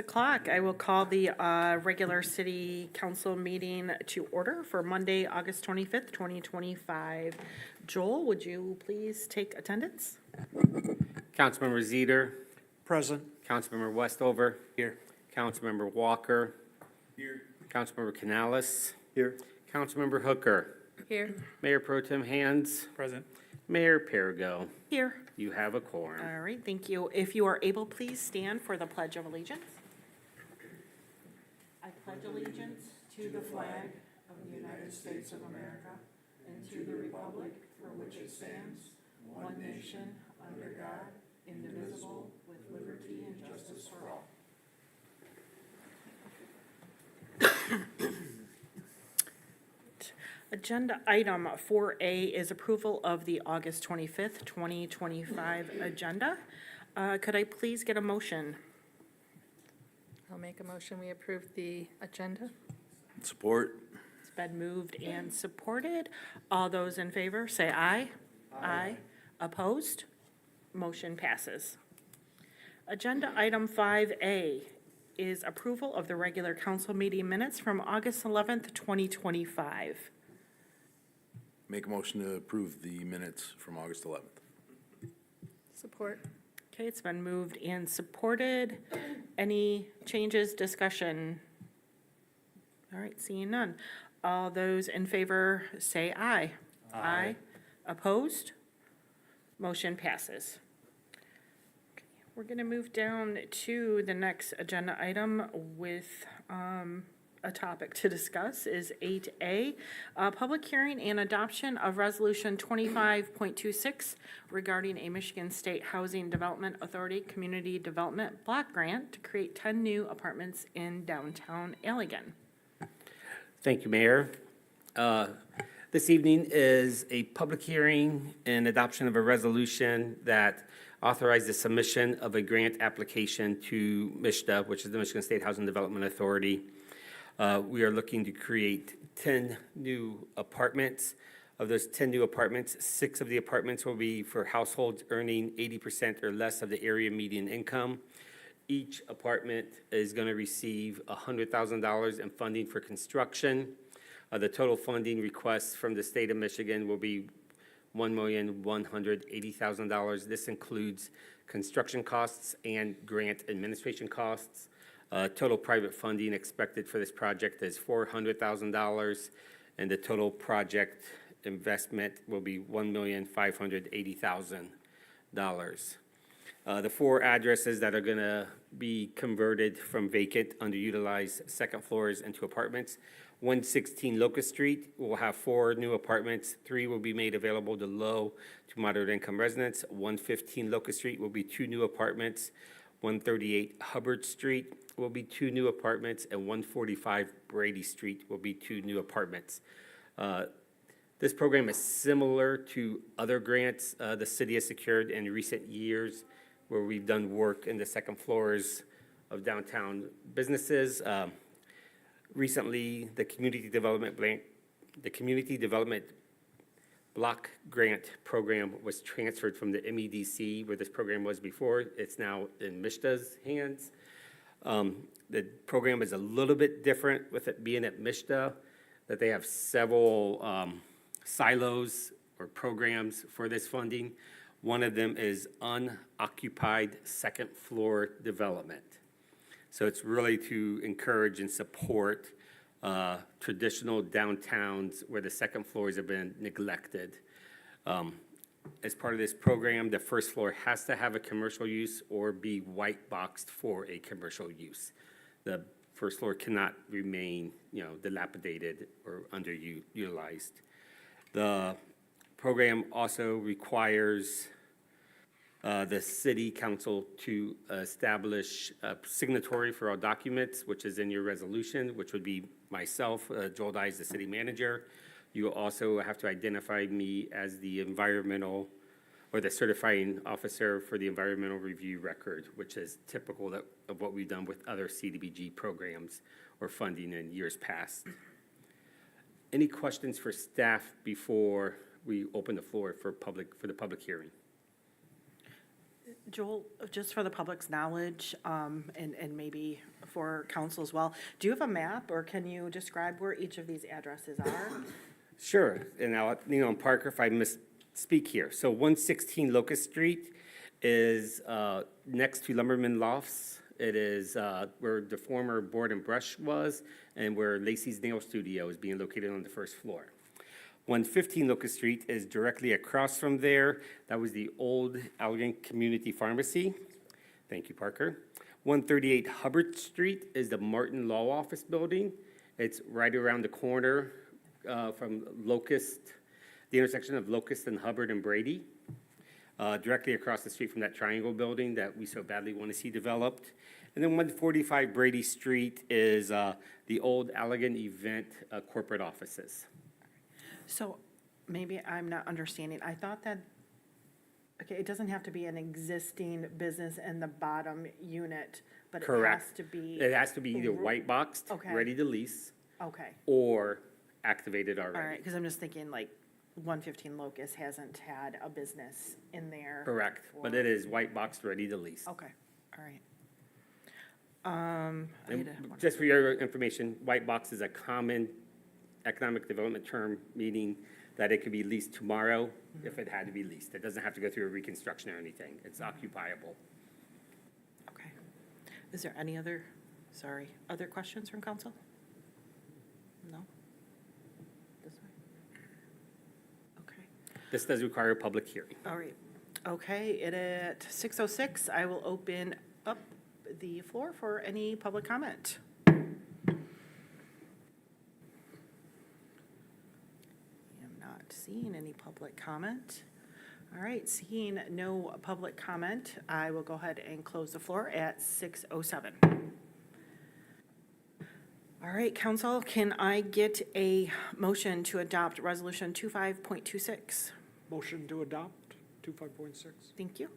o'clock. I will call the regular city council meeting to order for Monday, August 25th, 2025. Joel, would you please take attendance? Councilmember Zeter. Present. Councilmember Westover. Here. Councilmember Walker. Here. Councilmember Canales. Here. Councilmember Hooker. Here. Mayor Pro Tem Hands. Present. Mayor Perigo. Here. You have a quorum. All right, thank you. If you are able, please stand for the Pledge of Allegiance. I pledge allegiance to the flag of the United States of America and to the republic for which it stands, one nation, under God, indivisible, with liberty and justice for all. Agenda item 4A is approval of the August 25th, 2025 agenda. Could I please get a motion? I'll make a motion, we approve the agenda. Support. It's been moved and supported. All those in favor, say aye. Aye. Opposed? Motion passes. Agenda item 5A is approval of the regular council meeting minutes from August 11th, 2025. Make a motion to approve the minutes from August 11th. Support. Okay, it's been moved and supported. Any changes, discussion? All right, seeing none. All those in favor say aye. Aye. Opposed? Motion passes. Okay, we're going to move down to the next agenda item with a topic to discuss is 8A, public hearing and adoption of Resolution 25.26 regarding a Michigan State Housing Development Authority Community Development Block Grant to create 10 new apartments in downtown Allegan. Thank you, Mayor. This evening is a public hearing and adoption of a resolution that authorized the submission of a grant application to MSHDA, which is the Michigan State Housing Development Authority. We are looking to create 10 new apartments. Of those 10 new apartments, 6 of the apartments will be for households earning 80% or less of the area median income. Each apartment is going to receive $100,000 in funding for construction. The total funding request from the state of Michigan will be $1,180,000. This includes construction costs and grant administration costs. Total private funding expected for this project is $400,000, and the total project investment will be $1,580,000. The 4 addresses that are going to be converted from vacant, underutilized second floors into apartments. 116 Locust Street will have 4 new apartments. 3 will be made available to low to moderate income residents. 115 Locust Street will be 2 new apartments. 138 Hubbard Street will be 2 new apartments, and 145 Brady Street will be 2 new apartments. This program is similar to other grants the city has secured in recent years where we've done work in the second floors of downtown businesses. Recently, the Community Development Block Grant Program was transferred from the MEDC, where this program was before. It's now in MSHDA's hands. The program is a little bit different with it being at MSHDA, that they have several silos or programs for this funding. One of them is unoccupied second floor development. So it's really to encourage and support traditional downtowns where the second floors have been neglected. As part of this program, the first floor has to have a commercial use or be white boxed for a commercial use. The first floor cannot remain, dilapidated or underutilized. The program also requires the city council to establish a signatory for all documents, which is in your resolution, which would be myself, Joel Dyes, the city manager. You will also have to identify me as the environmental or the certifying officer for the environmental review record, which is typical of what we've done with other CDBG programs or funding in years past. Any questions for staff before we open the floor for the public hearing? Joel, just for the public's knowledge, and maybe for council as well, do you have a map, or can you describe where each of these addresses are? Sure, and I'll, Parker, if I misspeak here. So 116 Locust Street is next to Lumberman Lofts. It is where the former Board and Brush was, and where Lacey's Nail Studio is being located on the first floor. 115 Locust Street is directly across from there. That was the old Allegan Community Pharmacy. Thank you, Parker. 138 Hubbard Street is the Martin Law Office Building. It's right around the corner from Locust, the intersection of Locust and Hubbard and Brady, directly across the street from that triangle building that we so badly want to see developed. And then 145 Brady Street is the old Allegan Event corporate offices. So maybe I'm not understanding. I thought that, okay, it doesn't have to be an existing business in the bottom unit, but it has Correct. to be, It has to be either white boxed, Okay. ready to lease, okay. or activated All already. right, because I'm just thinking like 115 Locust hasn't had a business in there. Correct, but for- it is white boxed, ready to lease. Okay, all right. And I had a- just for your information, white box is a common economic development term, meaning that it could be leased tomorrow if it had to be leased. It doesn't have to go through a reconstruction or anything. It's occupiable. Okay. Is there any other, other questions from council? No? This way? Okay. This does require a public hearing. All right. Okay, it at 6:06, I will open up the floor for any public comment. I'm not seeing any public comment. All right, seeing no public comment, I will go ahead and close the floor at 6:07. All right, council, can I get a motion to adopt Resolution 25.26? Motion to adopt 25.6. Thank you.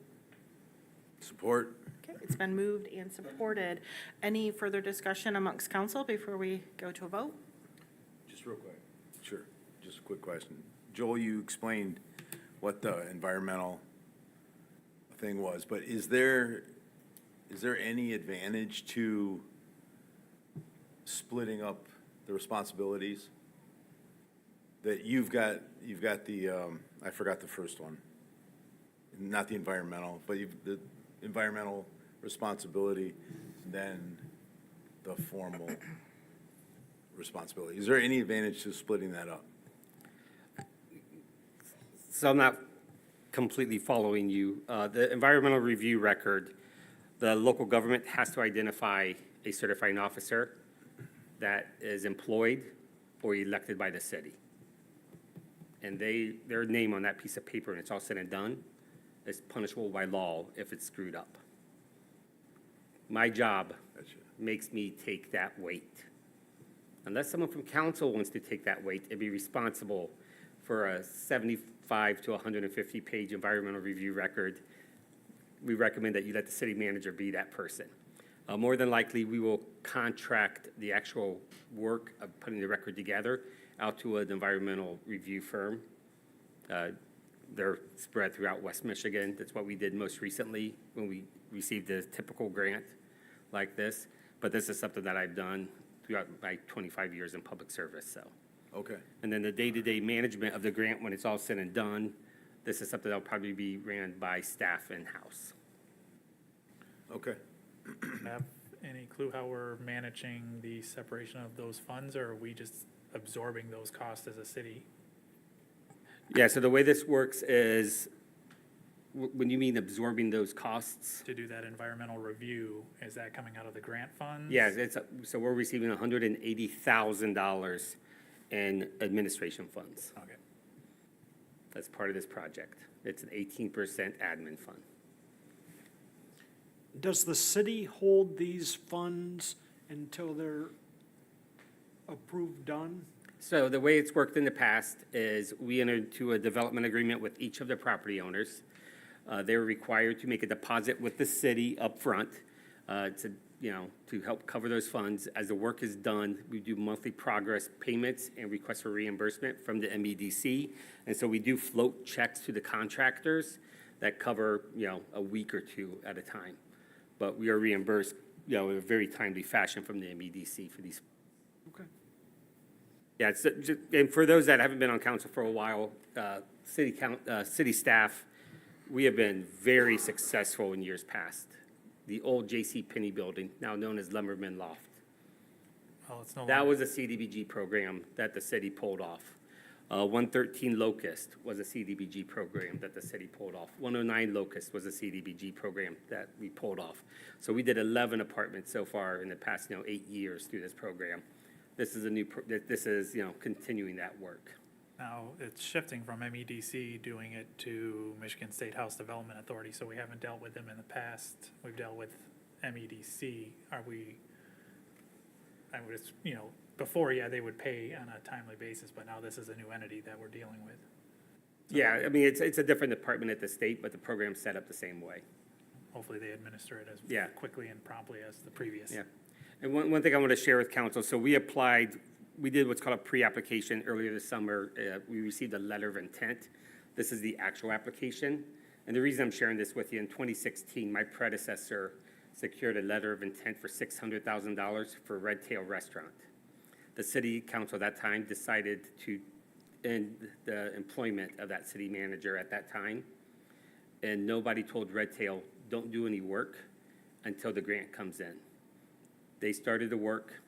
Support. Okay, it's been moved and supported. Any further discussion amongst council before we go to a vote? Just real quick. Sure, just a quick question. Joel, you explained what the environmental thing was, but is there any advantage to splitting up the responsibilities? That you've got the, I forgot the first one, not the environmental, but the environmental responsibility, then the formal responsibility. Is there any advantage to splitting that up? So I'm not completely following you. The environmental review record, the local government has to identify a certifying officer that is employed or elected by the city. And their name on that piece of paper, and it's all said and done, is punishable by law if it's screwed up. My job Gotcha. makes me take that weight. Unless someone from council wants to take that weight and be responsible for a 75 to 150-page environmental review record, we recommend that you let the city manager be that person. More than likely, we will contract the actual work of putting the record together out to an environmental review firm. They're spread throughout West Michigan. That's what we did most recently when we received a typical grant like this. But this is something that I've done throughout my 25 years in public service, so. Okay, And then the day-to-day management of the grant, when it's all said and done, this is something that'll probably be ran by staff in-house. okay. Have any clue how we're managing the separation of those funds, or are we just absorbing those costs as a city? Yeah, so the way this works is, when you mean absorbing those costs, To do that environmental review, is that coming out of the grant funds? yeah, so we're receiving $180,000 in administration funds. Okay. That's part of this project. It's an 18% admin fund. Does the city hold these funds until they're approved, done? So the way it's worked in the past is we entered into a development agreement with each of the property owners. They're required to make a deposit with the city upfront to help cover those funds. As the work is done, we do monthly progress payments and requests for reimbursement from the MEDC. And so we do float checks to the contractors that cover, a week or two at a time. But we are reimbursed, in a very timely fashion from the MEDC for these. Okay. Yeah, and for those that haven't been on council for a while, city staff, we have been very successful in years past. The old J.C. Penney building, now known as Lumberman Loft. Oh, it's no That longer, was a CDBG program that the city pulled off. 113 Locust was a CDBG program that the city pulled off. 109 Locust was a CDBG program that we pulled off. So we did 11 apartments so far in the past, 8 years through this program. This is continuing that work. now it's shifting from MEDC doing it to Michigan State House Development Authority, so we haven't dealt with them in the past. We've dealt with MEDC. Before, yeah, they would pay on a timely basis, but now this is a new entity that we're dealing with. Yeah, I mean, it's a different department at the state, but the program's set up the same way. Hopefully they administer it as Yeah. quickly and promptly as the previous. Yeah. And one thing I want to share with council, so we did what's called a pre-application earlier this summer. We received a letter of intent. This is the actual application. And the reason I'm sharing this with you, in 2016, my predecessor secured a letter of intent for $600,000 for Red Tail Restaurant. The city council at that time decided to end the employment of that city manager at that time. And nobody told Red Tail, don't do any work until the grant comes in. They started the work.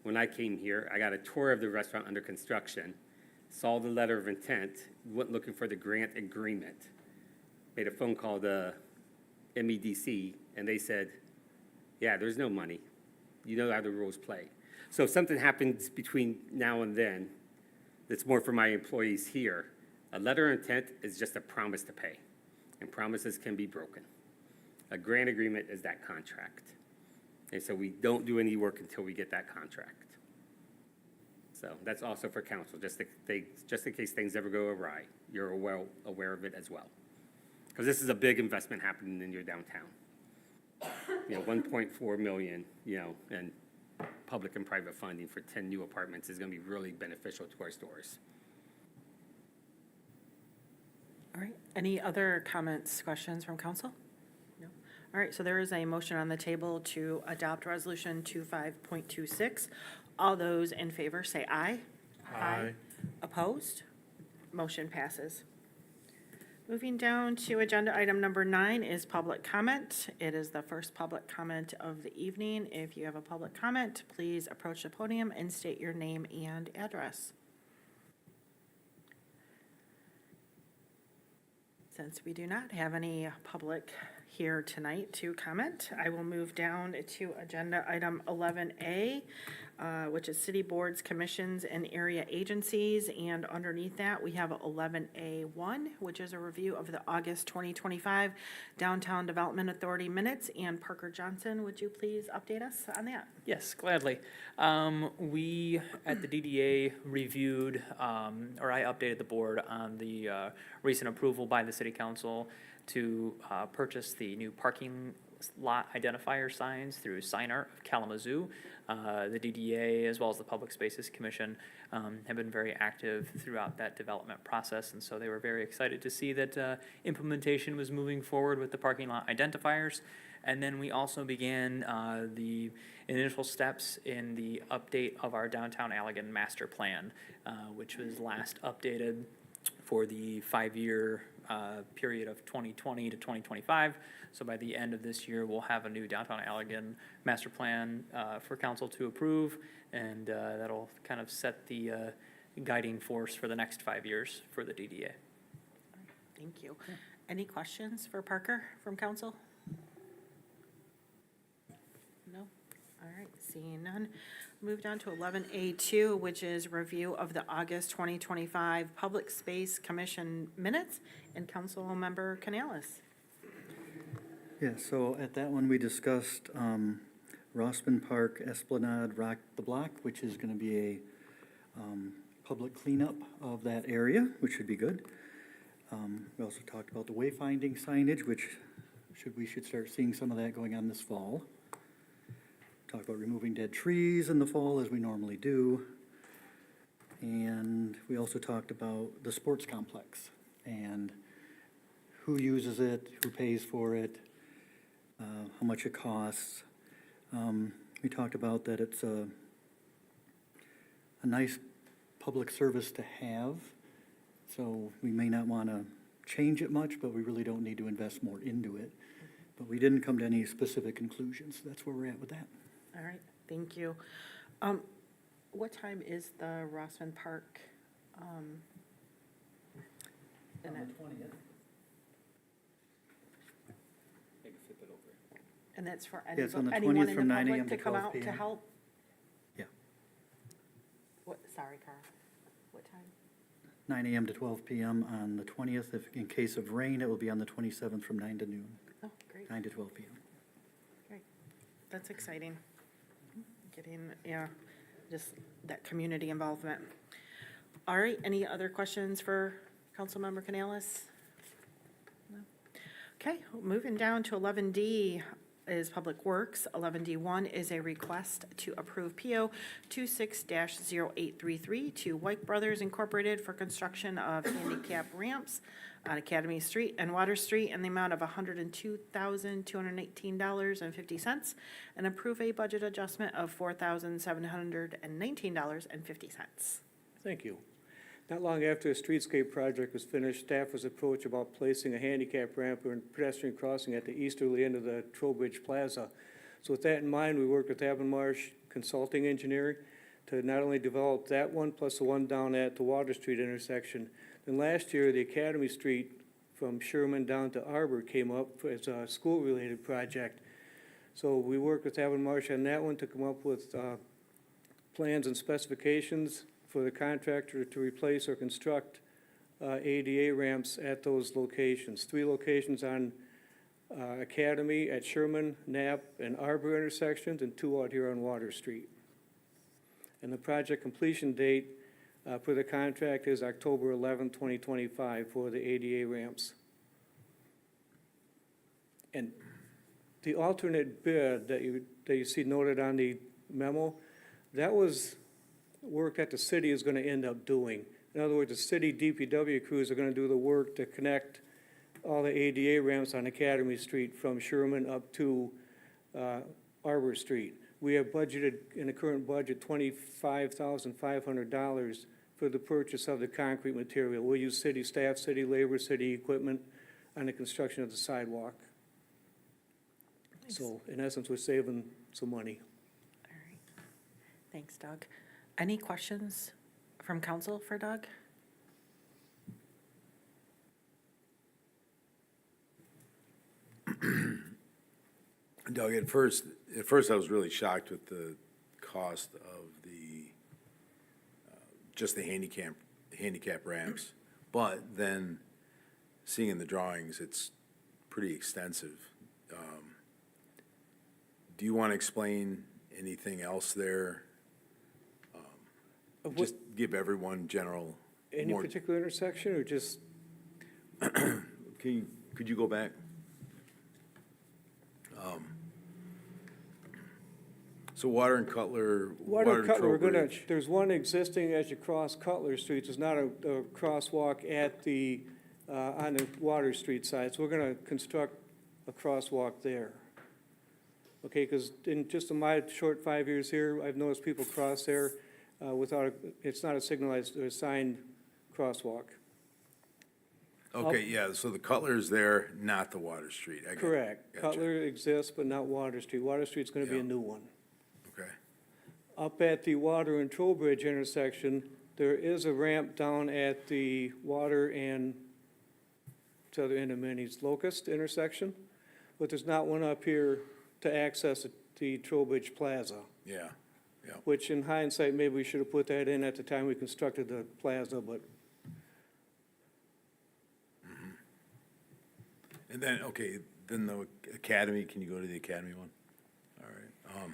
When I came here, I got a tour of the restaurant under construction, saw the letter of intent, went looking for the grant agreement, made a phone call to MEDC, and they said, yeah, there's no money. You know how the rules play. So if something happens between now and then that's more for my employees here, a letter of intent is just a promise to pay, and promises can be broken. A grant agreement is that contract. And so we don't do any work until we get that contract. So that's also for council, just in case things ever go awry, you're well aware of it as well. Because this is a big investment happening in your downtown. 1.4 million, and public and private funding for 10 new apartments is going to be really beneficial to our stores. All right, any other comments, questions from council? No. All right, so there is a motion on the table to adopt Resolution 25.26. All those in favor say aye. Aye. Opposed? Motion passes. Moving down to agenda item number 9 is public comment. It is the first public comment of the evening. If you have a public comment, please approach the podium and state your name and address. Since we do not have any public here tonight to comment, I will move down to agenda item 11A, which is city boards, commissions, and area agencies. And underneath that, we have 11A1, which is a review of the August 2025 Downtown Development Authority minutes. And Parker Johnson, would you please update us on that? Yes, gladly. We, at the DDA, reviewed, or I updated the board on the recent approval by the city council to purchase the new parking lot identifier signs through Sign Art of Kalamazoo. The DDA, as well as the Public Spaces Commission, have been very active throughout that development process, and so they were very excited to see that implementation was moving forward with the parking lot identifiers. And then we also began the initial steps in the update of our Downtown Allegan Master Plan, which was last updated for the 5-year period of 2020 to 2025. So by the end of this year, we'll have a new Downtown Allegan Master Plan for council to approve, and that'll kind of set the guiding force for the next 5 years for the DDA. Thank you. Any questions for Parker from council? No? All right, seeing none. Move down to 11A2, which is review of the August 2025 Public Space Commission minutes, and Councilmember Canales. Yeah, so at that one, we discussed Rossman Park Esplanade Rock the Block, which is going to be a public cleanup of that area, which should be good. We also talked about the wayfinding signage, which we should start seeing some of that going on this fall. Talked about removing dead trees in the fall, as we normally do. And we also talked about the sports complex and who uses it, who pays for it, how much it costs. We talked about that it's a nice public service to have, so we may not want to change it much, but we really don't need to invest more into it. But we didn't come to any specific conclusions. That's where we're at with that. All right, thank you. What time is the Rossman Park? And it- And that's for Yeah, it's on the anyone 20th in from the 9 public a.m. to to come 12 out to p.m. help? Yeah. What, sorry, Carl, what time? 9 a.m. to 12 p.m. on the 20th. If, in case of rain, it will be on the 27th from 9 to noon, Oh, great, 9 to 12 p.m. great. That's exciting. Getting, yeah, just that community involvement. All right, any other questions for Councilmember Canales? No. Okay, moving down to 11D is Public Works. 11D1 is a request to approve PO 26-0833 to Weik Bros Incorporated for construction of handicap ramps on Academy Street and Water Street in the amount of $102,218.50 and approve a budget adjustment of $4,719.50. Thank you. Not long after the streetscape project was finished, staff was approached about placing a handicap ramp and pedestrian crossing at the easterly end of the Trowbridge Plaza. So with that in mind, we worked with Avonmarsh Consulting Engineering to not only develop that one, plus the one down at the Water Street intersection. Then last year, the Academy Street from Sherman down to Arbor came up as a school-related project. So we worked with Avonmarsh on that one to come up with plans and specifications for the contractor to replace or construct ADA ramps at those locations. 3 locations on Academy, at Sherman, Knapp, and Arbor intersections, and 2 out here on Water Street. And the project completion date for the contract is October 11, 2025 for the ADA ramps. And the alternate bid that you see noted on the memo, that was work that the city is going to end up doing. In other words, the city DPW crews are going to do the work to connect all the ADA ramps on Academy Street from Sherman up to Arbor Street. We have budgeted in the current budget $25,500 for the purchase of the concrete material. We'll use city staff, city labor, city equipment on the construction of the sidewalk. So in essence, we're saving some money. All right. Thanks, Doug. Any questions from council for Doug? Doug, at first I was really shocked with the cost of the, just the handicap ramps. But then, seeing in the drawings, it's pretty extensive. Do you want to explain anything else there? Just give everyone general. Any more- particular intersection or just, Could you go back? So Water and Cutler. Water Cutler, we're gonna, Trowbridge. there's one existing as you cross Cutler Street, there's not a crosswalk at the, on the Water Street side, so we're gonna construct a crosswalk there. Okay, because in just in my short 5 years here, I've noticed people cross there without, it's not a signalized or assigned crosswalk. Okay, yeah, so the Cutler is there, not the Water Street. I got it. Correct. Gotcha. Cutler exists, but not Water Street. Water Street's gonna be Yeah. a new one. Okay, Up at the Water and Trowbridge intersection, there is a ramp down at the Water and, to the other end of Minnie's Locust intersection, but there's not one up here to access the Trowbridge Plaza, yeah. which in hindsight, maybe we should have put that in at the time we constructed the plaza, but And then, okay, then the Academy, can you go to the Academy one? All right.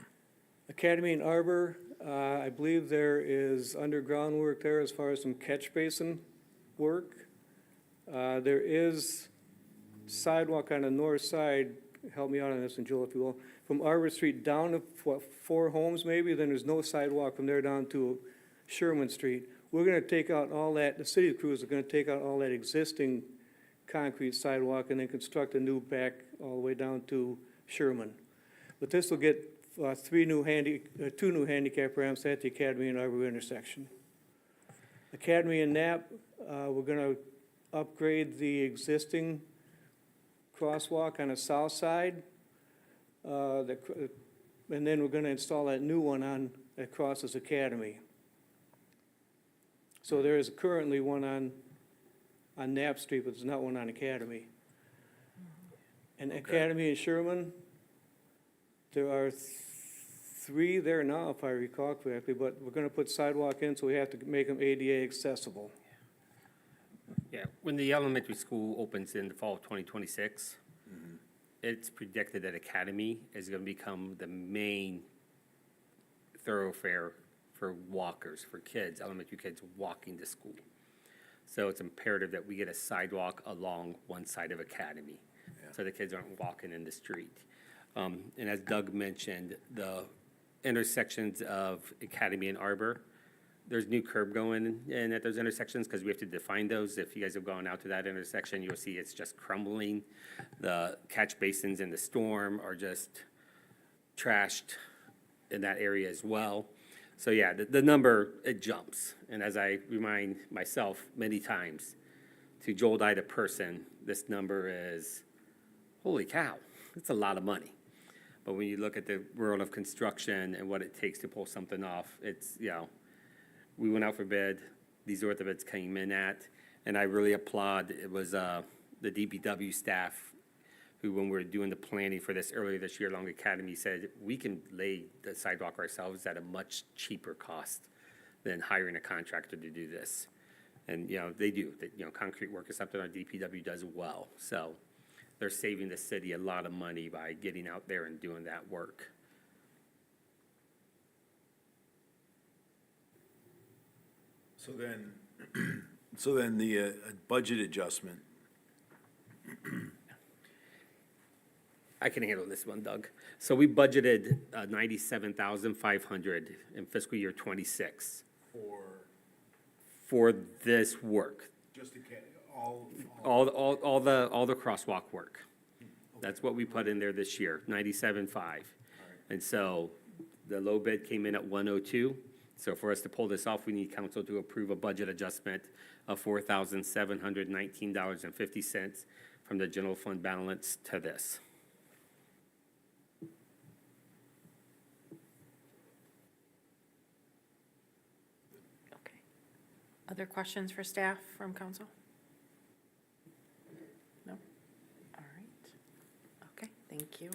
Academy and Arbor, I believe there is underground work there as far as some catch basin work. There is sidewalk on the north side, help me out on this, and Joel, if you will, from Arbor Street down to, what, 4 homes maybe, then there's no sidewalk from there down to Sherman Street. We're gonna take out all that, the city crews are gonna take out all that existing concrete sidewalk and then construct a new back all the way down to Sherman. But this will get two new handicap ramps at the Academy and Arbor intersection. Academy and Knapp, we're gonna upgrade the existing crosswalk on the south side. And then we're gonna install that new one that crosses Academy. So there is currently one on Knapp Street, but there's not one on Academy. And Academy and Sherman, there are three there now, if I recall correctly, but we're gonna put sidewalk in, so we have to make them ADA accessible. Yeah, when the elementary school opens in the fall of 2026, it's predicted that Academy is going to become the main thoroughfare for walkers, for kids, elementary kids walking to school. So it's imperative that we get a sidewalk along one side of Academy, so the kids aren't walking in the street. And as Doug mentioned, the intersections of Academy and Arbor, there's new curb going in at those intersections because we have to define those. If you guys have gone out to that intersection, you'll see it's just crumbling. The catch basins in the storm are just trashed in that area as well. So yeah, the number, it jumps. And as I remind myself many times, to Joel Dye, the person, this number is, holy cow, it's a lot of money. But when you look at the world of construction and what it takes to pull something off, it's, you know, we went out for bid, these are what the bids came in at, and I really applaud, it was the DPW staff who, when we were doing the planning for this earlier this year along Academy, said, we can lay the sidewalk ourselves at a much cheaper cost than hiring a contractor to do this. And, you know, they do, you know, concrete work is something our DPW does well, so they're saving the city a lot of money by getting out there and doing that work. So then the budget adjustment, I can handle this one, Doug. So we budgeted $97,500 in fiscal year '26 for this work. just all, All the crosswalk work. That's what we put in there this year, 97.5. And so the low bid came in at 102. So for us to pull this off, we need council to approve a budget adjustment of $4,719.50 from the general fund balance to this. Okay. Other questions for staff from council? No? All right. Okay, thank you.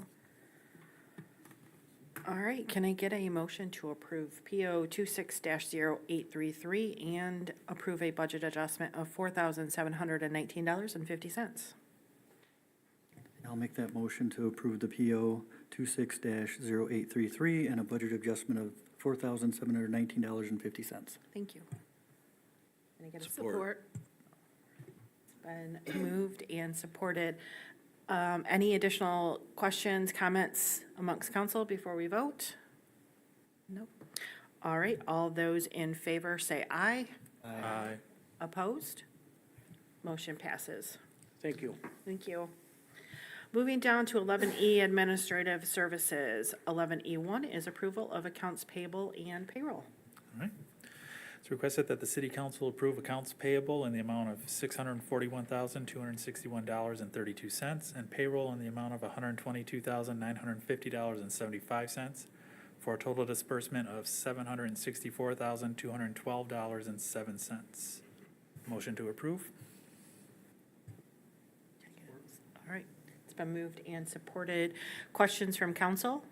All right, can I get a motion to approve PO 26-0833 and approve a budget adjustment of $4,719.50? I'll make that motion to approve the PO 26-0833 and a budget adjustment of $4,719.50. Thank you. Can I get a Support. It's been moved and supported. Any additional questions, comments amongst council before we vote? Nope. All right, all those in favor say aye. Aye. Opposed? Motion passes. Thank you. Thank you. Moving down to 11E, Administrative Services. 11E1 is approval of accounts payable and payroll. All right. It's requested that the city council approve accounts payable in the amount of $641,261.32 and payroll in the amount of $122,950.75 for a total disbursement of $764,212.07. Motion to approve? All right, it's been moved and supported. Questions from council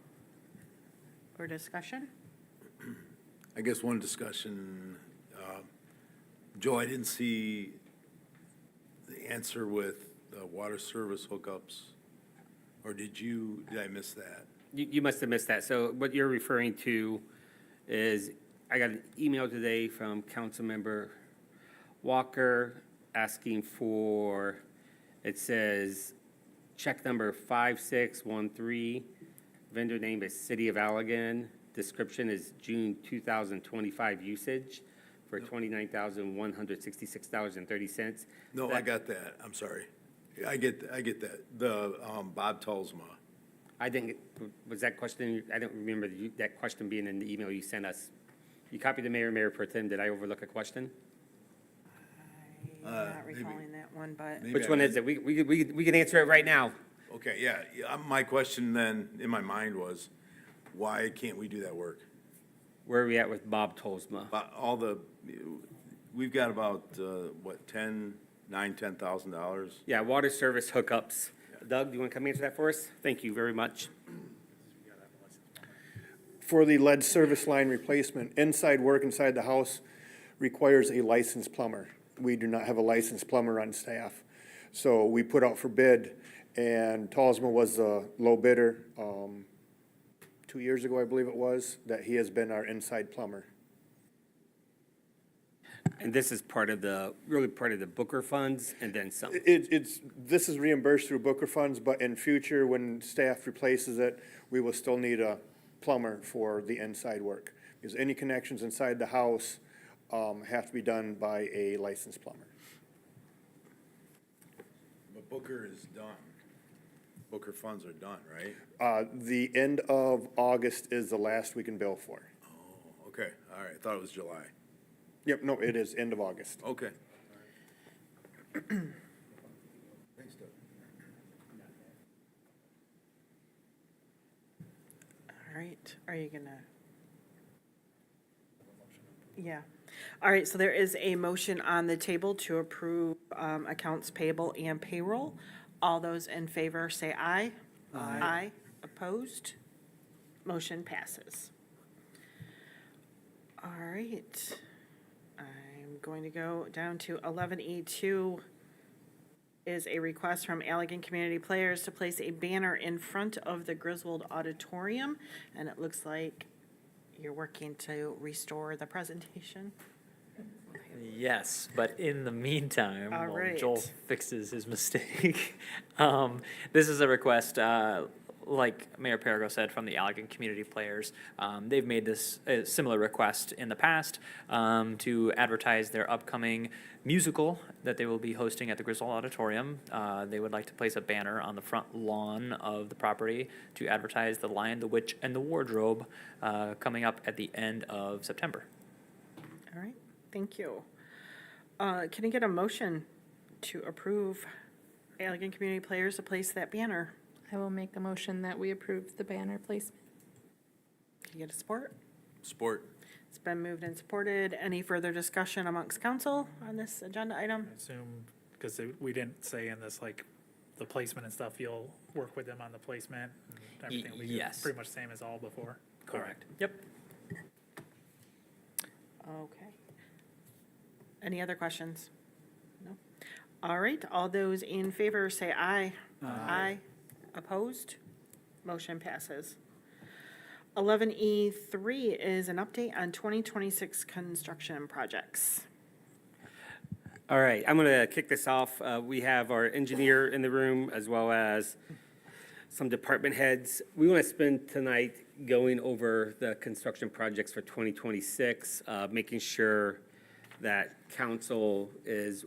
or discussion? I guess one discussion, Joe, I didn't see the answer with the water service hookups, or did I miss that? You must have missed that. So what you're referring to is, I got an email today from Councilmember Walker asking for, it says, check number 5613, vendor name is City of Allegan, description is June 2025 usage for $29,166.30. No, I got that, I'm sorry. I get that. The, Bob Tolsma. I didn't, was that question, I don't remember that question being in the email you sent us. You copied the mayor pro tem. Did I overlook a question? I'm not recalling that one, but Maybe Which I one did. is it? We can answer it right now. Okay, yeah, my question then, in my mind was, why can't we do that work? Where are we at with Bob Tolsma? We've got about, what, $10,000? Yeah, water service hookups. Doug, do you want to come answer that for us? Thank you very much. For the lead service line replacement, inside work inside the house requires a licensed plumber. We do not have a licensed plumber on staff. So we put out for bid, and Tolsma was the low bidder, 2 years ago, I believe it was, that he has been our inside plumber. And this is really part of the Booker funds and then some. This is reimbursed through Booker funds, but in future, when staff replaces it, we will still need a plumber for the inside work. Because any connections inside the house have to be done by a licensed plumber. But Booker is done. Booker funds are done, right? The end of August is the last we can bill for. Oh, okay, all right, I thought it was July. Yep, no, it is end of August. Okay. Thanks, Doug. all right, are you gonna? Yeah. All right, so there is a motion on the table to approve accounts payable and payroll. All those in favor say aye. Aye. Opposed? Motion passes. All right. I'm going to go down to 11E2 is a request from Allegan Community Players to place a banner in front of the Griswold Auditorium. And it looks like you're working to restore the presentation. Yes, but in the meantime, All while right. Joel fixes his mistake, this is a request, like Mayor Perigo said, from the Allegan Community Players. They've made this a similar request in the past to advertise their upcoming musical that they will be hosting at the Griswold Auditorium. They would like to place a banner on the front lawn of the property to advertise The Lion, the Witch, and the Wardrobe coming up at the end of September. All right, thank you. Can I get a motion to approve Allegan Community Players to place that banner? I will make a motion that we approve the banner placement. Can you get a support? Sport. It's been moved and supported. Any further discussion amongst council on this agenda item? I assume, because we didn't say in this, like, the placement and stuff, you'll work with them on the placement and everything will be yes. pretty much same as all before. Correct. Yep. Okay. Any other questions? No? All right, all those in favor say aye. Aye. Opposed? Motion passes. 11E3 is an update on 2026 construction projects. All right, I'm going to kick this off. We have our engineer in the room as well as some department heads. We want to spend tonight going over the construction projects for 2026, making sure that council is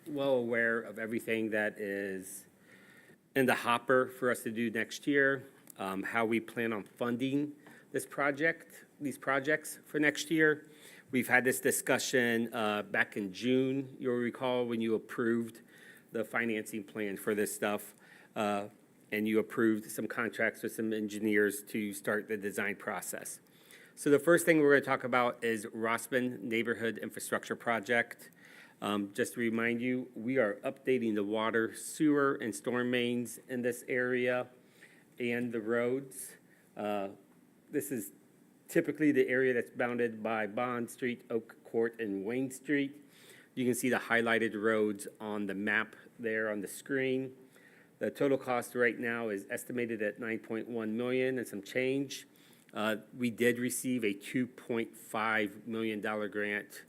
well aware of everything that is in the hopper for us to do next year, how we plan on funding these projects for next year. We've had this discussion back in June, you'll recall, when you approved the financing plan for this stuff, and you approved some contracts with some engineers to start the design process. So the first thing we're going to talk about is Rossman Neighborhood Infrastructure Project. Just to remind you, we are updating the water, sewer, and storm mains in this area and the roads. This is typically the area that's bounded by Bond Street, Oak Court, and Wayne Street. You can see the highlighted roads on the map there on the screen. The total cost right now is estimated at $9.1 million and some change. We did receive a $2.5 million grant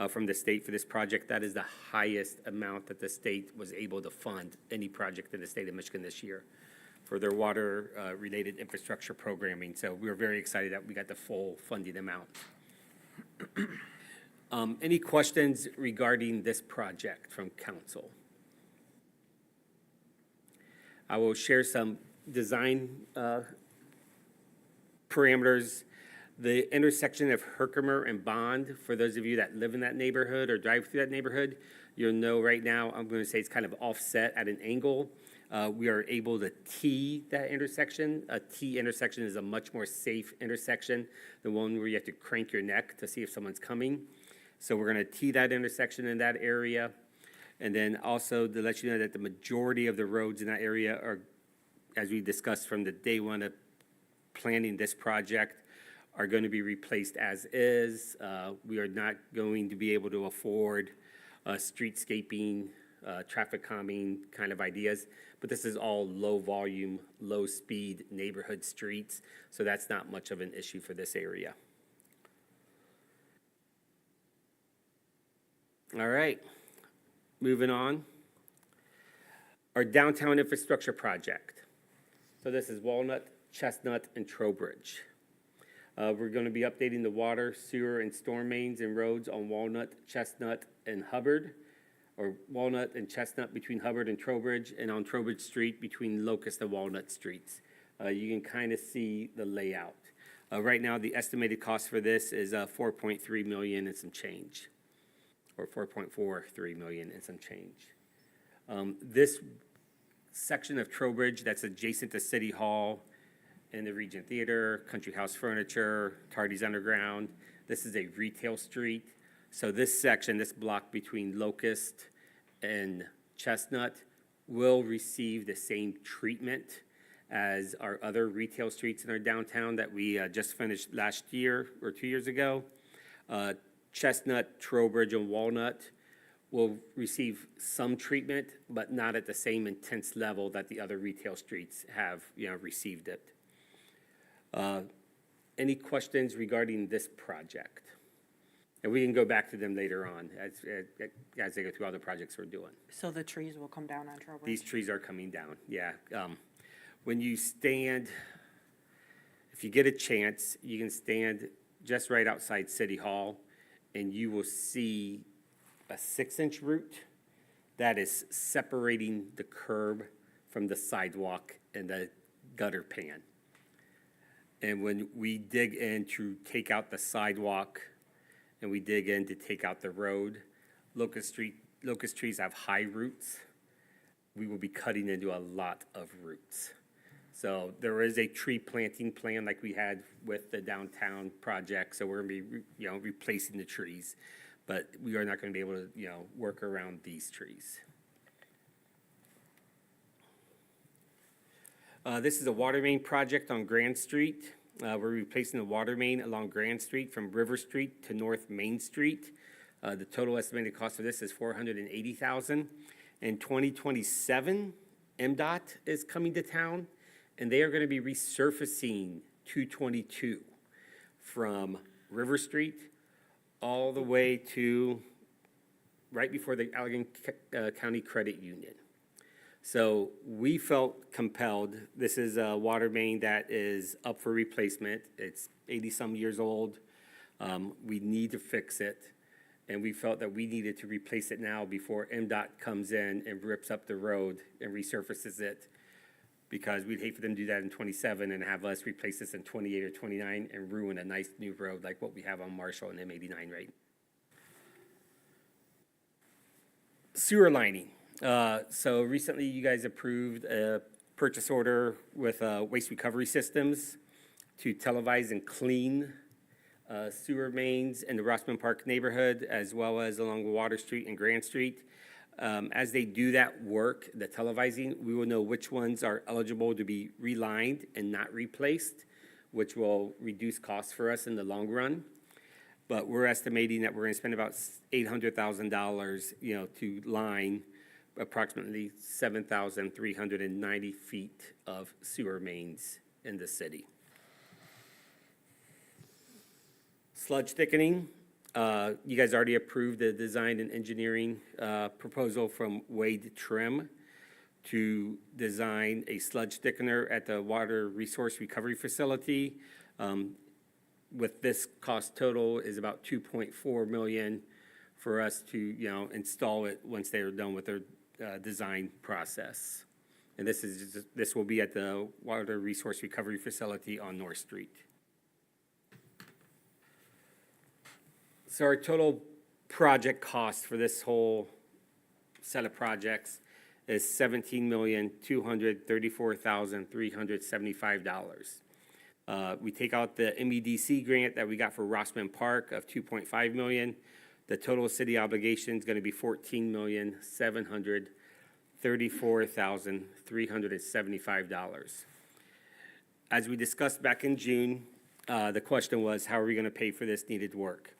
from the state for this project. That is the highest amount that the state was able to fund any project in the state of Michigan this year for their water-related infrastructure programming. So we were very excited that we got the full funding amount. Any questions regarding this project from council? I will share some design parameters. The intersection of Herkimer and Bond, for those of you that live in that neighborhood or drive through that neighborhood, you'll know right now, I'm going to say it's kind of offset at an angle. We are able to T that intersection. A T intersection is a much more safe intersection, the one where you have to crank your neck to see if someone's coming. So we're going to T that intersection in that area. And then also to let you know that the majority of the roads in that area are, as we discussed from the day one of planning this project, are going to be replaced as is. We are not going to be able to afford streetscaping, traffic calming kind of ideas, but this is all low volume, low speed neighborhood streets, so that's not much of an issue for this area. All right, moving on. Our downtown infrastructure project. So this is Walnut, Chestnut, and Trowbridge. We're going to be updating the water, sewer, and storm mains and roads on Walnut, Chestnut, and Hubbard, or Walnut and Chestnut between Hubbard and Trowbridge, and on Trowbridge Street between Locust and Walnut Streets. You can kind of see the layout. Right now, the estimated cost for this is $4.3 million and some change, or $4.43 million and some change. This section of Trowbridge that's adjacent to City Hall and the Regent Theater, Country House Furniture, Tardy's Underground, this is a retail street. So this section, this block between Locust and Chestnut will receive the same treatment as our other retail streets in our downtown that we just finished last year or 2 years ago. Chestnut, Trowbridge, and Walnut will receive some treatment, but not at the same intense level that the other retail streets have, received it. Any questions regarding this project? And we can go back to them later on as they go through other projects we're doing. So the trees will come down on Trowbridge? These trees are coming down, yeah. When you stand, if you get a chance, you can stand just right outside City Hall, and you will see a 6-inch root that is separating the curb from the sidewalk and the gutter pan. And when we dig in to take out the sidewalk and we dig in to take out the road, locust trees have high roots. We will be cutting into a lot of roots. So there is a tree planting plan like we had with the downtown project. So we're gonna be, replacing the trees, but we are not gonna be able to, work around these trees. This is a water main project on Grand Street. We're replacing the water main along Grand Street from River Street to North Main Street. The total estimated cost of this is $480,000. In 2027, MDOT is coming to town, and they are going to be resurfacing 222 from River Street all the way to right before the Allegan County Credit Union. So we felt compelled. This is a water main that is up for replacement. It's 80-some years old. We need to fix it, and we felt that we needed to replace it now before MDOT comes in and rips up the road and resurfaces it, because we'd hate for them to do that in 27 and have us replace this in 28 or 29 and ruin a nice new road like what we have on Marshall and M89 right now. Sewer lining. So recently you guys approved a purchase order with Waste Recovery Systems to televise and clean sewer mains in the Rossman Park neighborhood, as well as along Water Street and Grand Street. As they do that work, the televising, we will know which ones are eligible to be relined and not replaced, which will reduce costs for us in the long run. But we're estimating that we're going to spend about $800,000, to line approximately 7,390 feet of sewer mains in the city. Sludge thickening. You guys already approved the design and engineering proposal from Wade Trim to design a sludge thickener at the Water Resource Recovery Facility. With this cost total is about $2.4 million for us to, install it once they are done with their design process. And this will be at the Water Resource Recovery Facility on North Street. So our total project cost for this whole set of projects is $17,234,375. We take out the MEDC grant that we got for Rossman Park of $2.5 million. The total city obligation is going to be $14,734,375. As we discussed back in June, the question was, how are we going to pay for this needed work?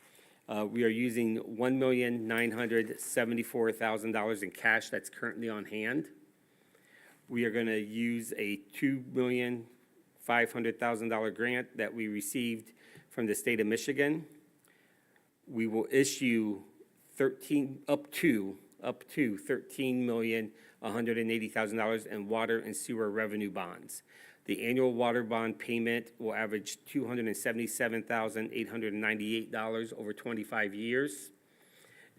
We are using $1,974,000 in cash that's currently on hand. We are going to use a $2,500,000 grant that we received from the state of Michigan. We will issue up to $13,180,000 in water and sewer revenue bonds. The annual water bond payment will average $277,898 over 25 years.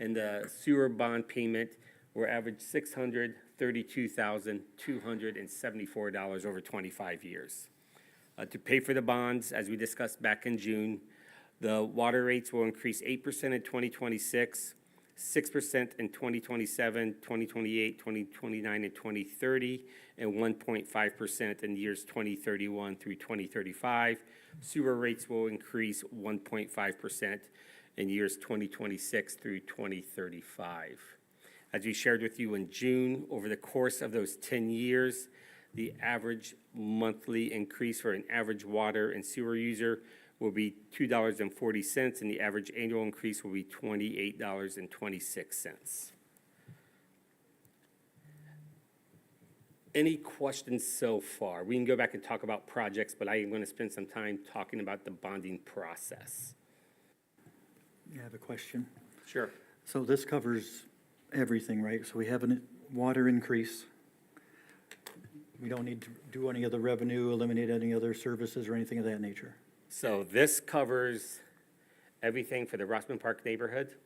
And the sewer bond payment will average $632,274 over 25 years. To pay for the bonds, as we discussed back in June, the water rates will increase 8% in 2026, 6% in 2027, 2028, 2029, and 2030, and 1.5% in years 2031 through 2035. Sewer rates will increase 1.5% in years 2026 through 2035. As we shared with you in June, over the course of those 10 years, the average monthly increase for an average water and sewer user will be $2.40, and the average annual increase will be $28.26. Any questions so far? We can go back and talk about projects, but I am going to spend some time talking about the bonding process. I have a question. Sure. So this covers everything, right? So we have a water increase. We don't need to do any other revenue, eliminate any other services or anything of that nature. So this covers everything for the Rossman Park neighborhood,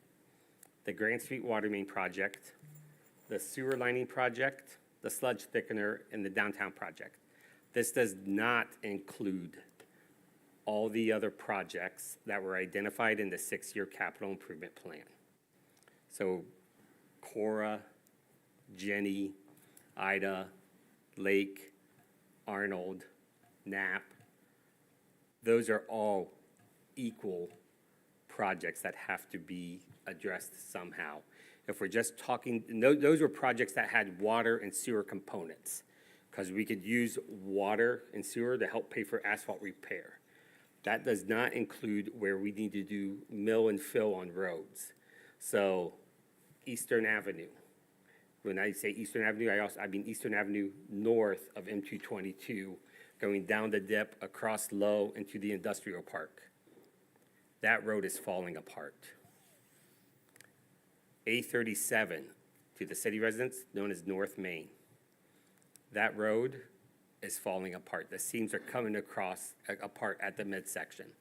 the Grand Street Water Main Project, the sewer lining project, the sludge thickener, and the downtown project. This does not include all the other projects that were identified in the 6-year capital improvement plan. So Cora, Jenny, Ida, Lake, Arnold, Knapp, those are all equal projects that have to be addressed somehow. If we're just talking, those were projects that had water and sewer components, because we could use water and sewer to help pay for asphalt repair. That does not include where we need to do mill and fill on roads. So Eastern Avenue. When I say Eastern Avenue, I mean Eastern Avenue north of M222, going down the dip, across Low, into the industrial park. That road is falling apart. A37 to the city residents, known as North Main. That road is falling apart. The seams are coming apart at the midsection.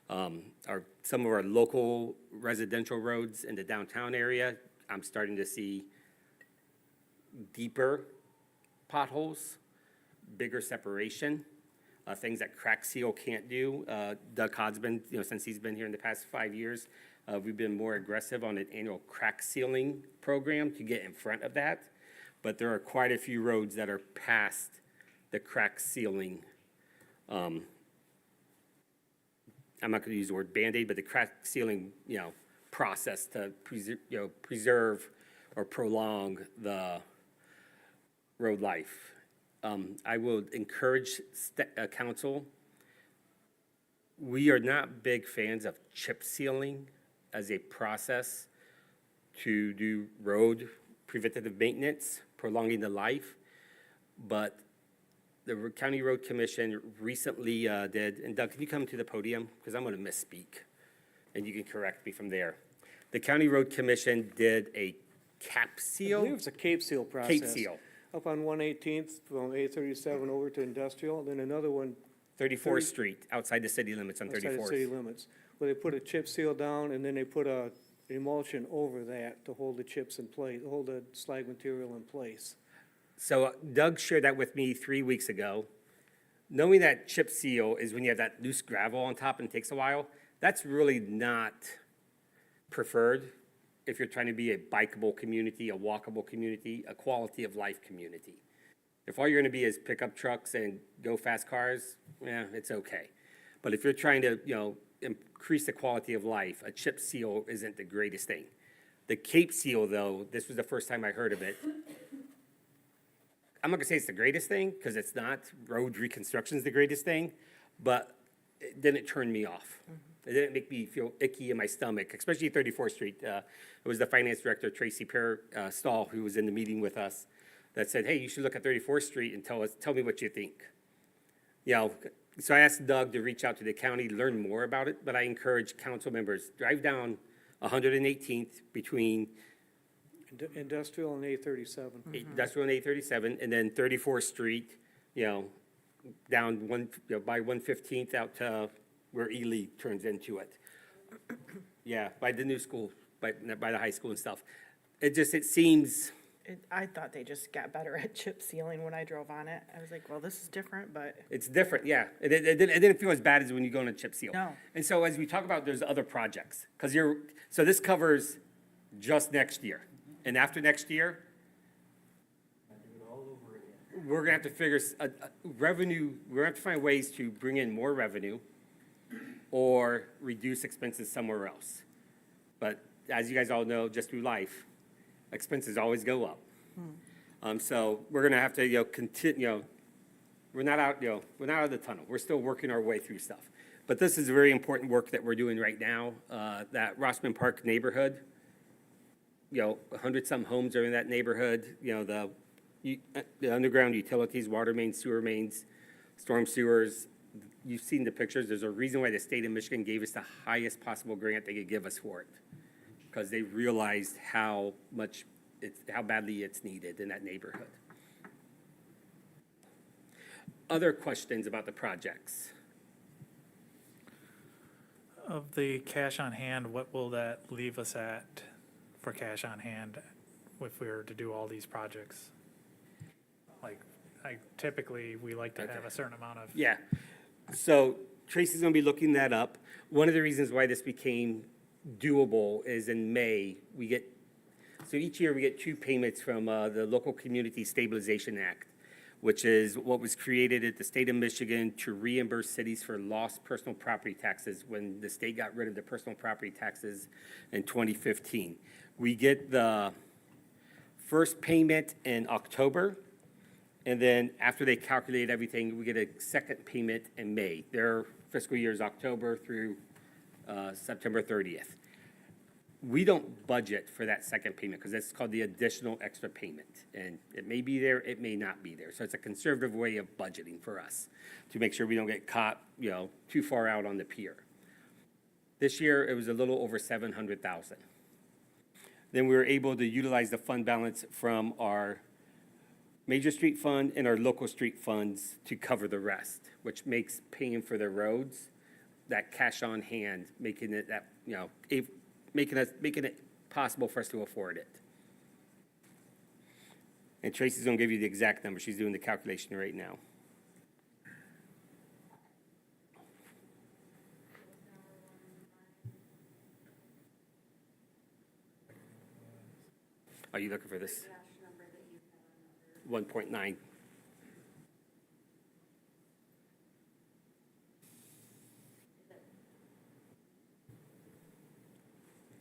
Some of our local residential roads in the downtown area, I'm starting to see deeper potholes, bigger separation, things that crack seal can't do. Doug Hodgman, since he's been here in the past 5 years, we've been more aggressive on an annual crack sealing program to get in front of that. But there are quite a few roads that are past the crack sealing. I'm not going to use the word Band-Aid, but the crack sealing, process to preserve or prolong the road life. I will encourage council. We are not big fans of chip sealing as a process to do road preventative maintenance, prolonging the life. But the County Road Commission recently did, and Doug, can you come to the podium? Because I'm going to misspeak, and you can correct me from there. The County Road Commission did a cap seal. I believe it's a Cape Seal process. Cape seal. Up on 118th from 837 over to Industrial, and then another one 34th Street, outside the city limits on 34th. outside the city limits, where they put a chip seal down, and then they put a emulsion over that to hold the chips in place, hold the slag material in place. So Doug shared that with me 3 weeks ago. Knowing that chip seal is when you have that loose gravel on top and it takes a while, that's really not preferred if you're trying to be a bikeable community, a walkable community, a quality of life community. If all you're gonna be is pickup trucks and go fast cars, yeah, it's okay. But if you're trying to, increase the quality of life, a chip seal isn't the greatest thing. The Cape seal, though, this was the first time I heard of it. I'm not gonna say it's the greatest thing, because it's not. Road reconstruction's the greatest thing, but it didn't turn me off. It didn't make me feel icky in my stomach, especially 34th Street. It was the finance director, Tracy Stahl, who was in the meeting with us, that said, hey, you should look at 34th Street and tell me what you think. So I asked Doug to reach out to the county, learn more about it, but I encourage council members, drive down 118th between Industrial and A37. Industrial and 837, and then 34th Street, down by 115th out to where Ely turns into it. Yeah, by the new school, by the high school and stuff. It seems, I thought they just got better at chip sealing when I drove on it. I was like, well, this is different, but it's different, yeah. It didn't feel as bad as when you go on a chip seal. No. And so as we talk about, there's other projects, so this covers just next year. And after next year, we're gonna have to figure revenue, we're gonna have to find ways to bring in more revenue or reduce expenses somewhere else. But as you guys all know, just through life, expenses always go up. So we're gonna have to, continue, we're not out of the tunnel. We're still working our way through stuff. But this is very important work that we're doing right now. That Rossman Park neighborhood, 100-some homes are in that neighborhood, the underground utilities, water mains, sewer mains, storm sewers. You've seen the pictures. There's a reason why the state of Michigan gave us the highest possible grant they could give us for it, because they realized how badly it's needed in that neighborhood. Other questions about the projects? Of the cash on hand, what will that leave us at for cash on hand if we were to do all these projects? Typically, we like to have a certain amount of. Yeah, so Tracy's gonna be looking that up. One of the reasons why this became doable is in May, so each year we get 2 payments from the Local Community Stabilization Act, which is what was created at the state of Michigan to reimburse cities for lost personal property taxes when the state got rid of the personal property taxes in 2015. We get the first payment in October, and then after they calculate everything, we get a second payment in May. Their fiscal year is October through September 30th. We don't budget for that second payment because that's called the additional extra payment. And it may be there, it may not be there. So it's a conservative way of budgeting for us to make sure we don't get caught, too far out on the pier. This year, it was a little over $700,000. Then we were able to utilize the fund balance from our major street fund and our local street funds to cover the rest, which makes paying for the roads, that cash on hand, making it making it possible for us to afford it. And Tracy's gonna give you the exact number. She's doing the calculation right now. Are you looking for this? 1.9.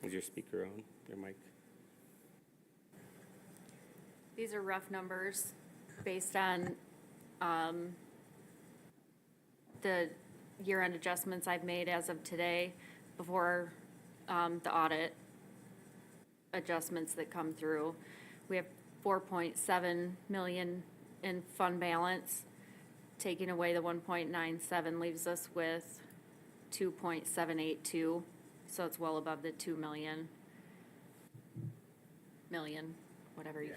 Is your speaker on, your mic? These are rough numbers based on the year-end adjustments I've made as of today before the audit adjustments that come through. We have 4.7 million in fund balance. Taking away the 1.97 leaves us with 2.782. So it's well above the 2 million, whatever you.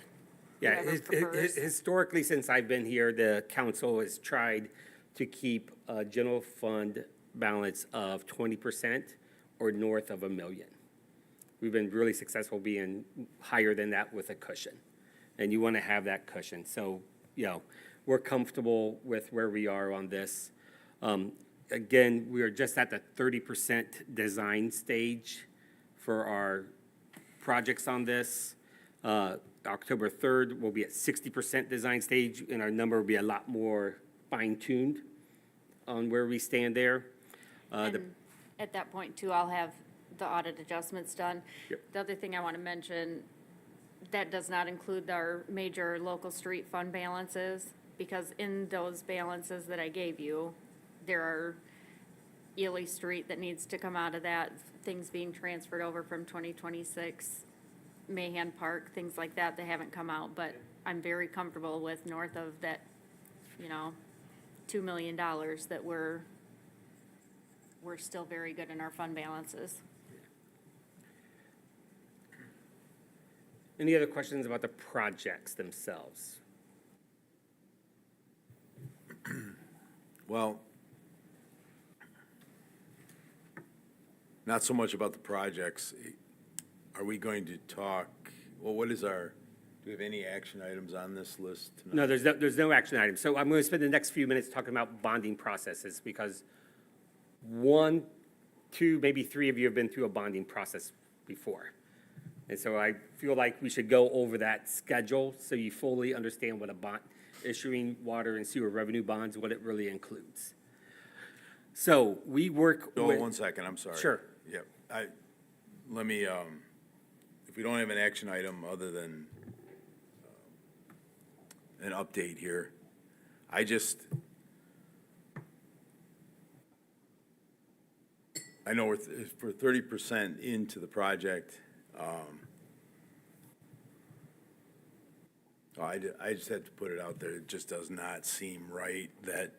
Yeah, whoever prefers. historically, since I've been here, the council has tried to keep a general fund balance of 20% or north of $1 million. We've been really successful being higher than that with a cushion. and you want to have that cushion. So, we're comfortable with where we are on this. Again, we are just at the 30% design stage for our projects on this. October 3rd, we'll be at 60% design stage, and our number will be a lot more fine-tuned on where we stand there. And at that point too, I'll have the audit adjustments done. Yep. The other thing I want to mention, that does not include our major local street fund balances, because in those balances that I gave you, there are Ely Street that needs to come out of that, things being transferred over from 2026, Mahan Park, things like that, they haven't come out, but I'm very comfortable with north of that, $2 million that we're still very good in our fund balances. Any other questions about the projects themselves? Well, not so much about the projects. Are we going to talk, well, do we have any action items on this list tonight? No, there's no action items. So I'm going to spend the next few minutes talking about bonding processes, because 1, 2, maybe 3 of you have been through a bonding process before. And so I feel like we should go over that schedule so you fully understand what a bond, issuing water and sewer revenue bonds, what it really includes. So we work No, with. 1 second, I'm sorry. Sure. Yeah, let me, if we don't have an action item other than an update here, I know we're 30% into the project. I just had to put it out there. It just does not seem right that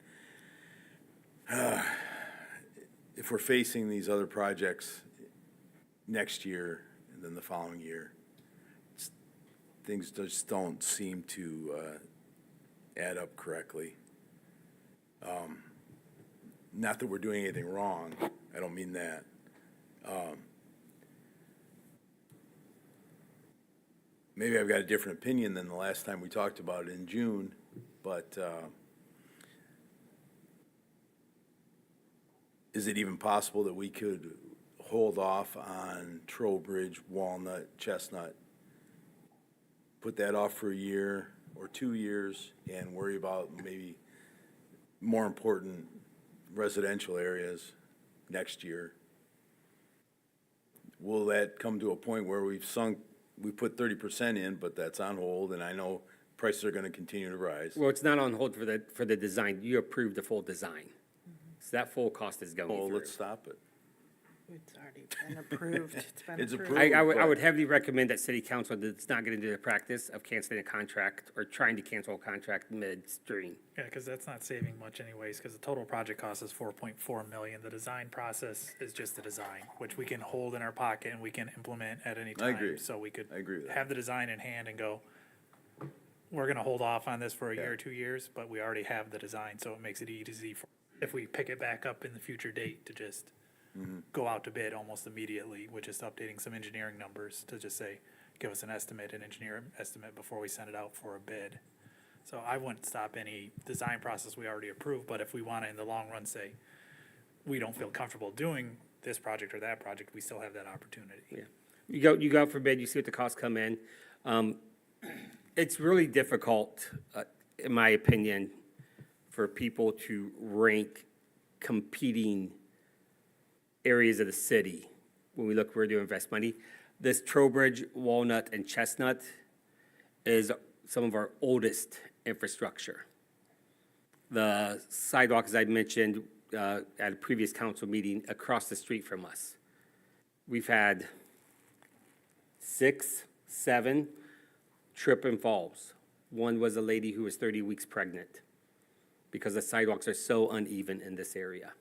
if we're facing these other projects next year and then the following year, things just don't seem to add up correctly. Not that we're doing anything wrong. I don't mean that. Maybe I've got a different opinion than the last time we talked about it in June, but is it even possible that we could hold off on Trowbridge, Walnut, Chestnut, put that off for a year or 2 years and worry about maybe more important residential areas next year? Will that come to a point where we put 30% in, but that's on hold, and I know prices are gonna continue to rise? Well, it's not on hold for the design. You approved the full design. So that full cost is going Oh, through. let's stop it. It's already been approved. It's been It's approved. approved. I would heavily recommend that city council does not get into the practice of canceling a contract or trying to cancel a contract midstream. Yeah, because that's not saving much anyways, because the total project cost is 4.4 million. The design process is just the design, which we can hold in our pocket and we can implement at any time. agree. So we could I agree with that. have the design in hand and go, we're gonna hold off on this for a year or 2 years, but we already have the design, so it makes it easy for, if we pick it back up in the future date, to just go out to bid almost immediately, with just updating some engineering numbers to just say, give us an engineer estimate before we send it out for a bid. So I wouldn't stop any design process we already approved, but if we want to, in the long run, say, we don't feel comfortable doing this project or that project, we still have that opportunity. Yeah. You go out for bid, you see what the costs come in. It's really difficult, in my opinion, for people to rank competing areas of the city when we look where to invest money. This Trowbridge, Walnut, and Chestnut is some of our oldest infrastructure. The sidewalk, as I mentioned at a previous council meeting, across the street from us. We've had 6, 7 trip and falls. One was a lady who was 30 weeks pregnant because the sidewalks are so uneven in this area.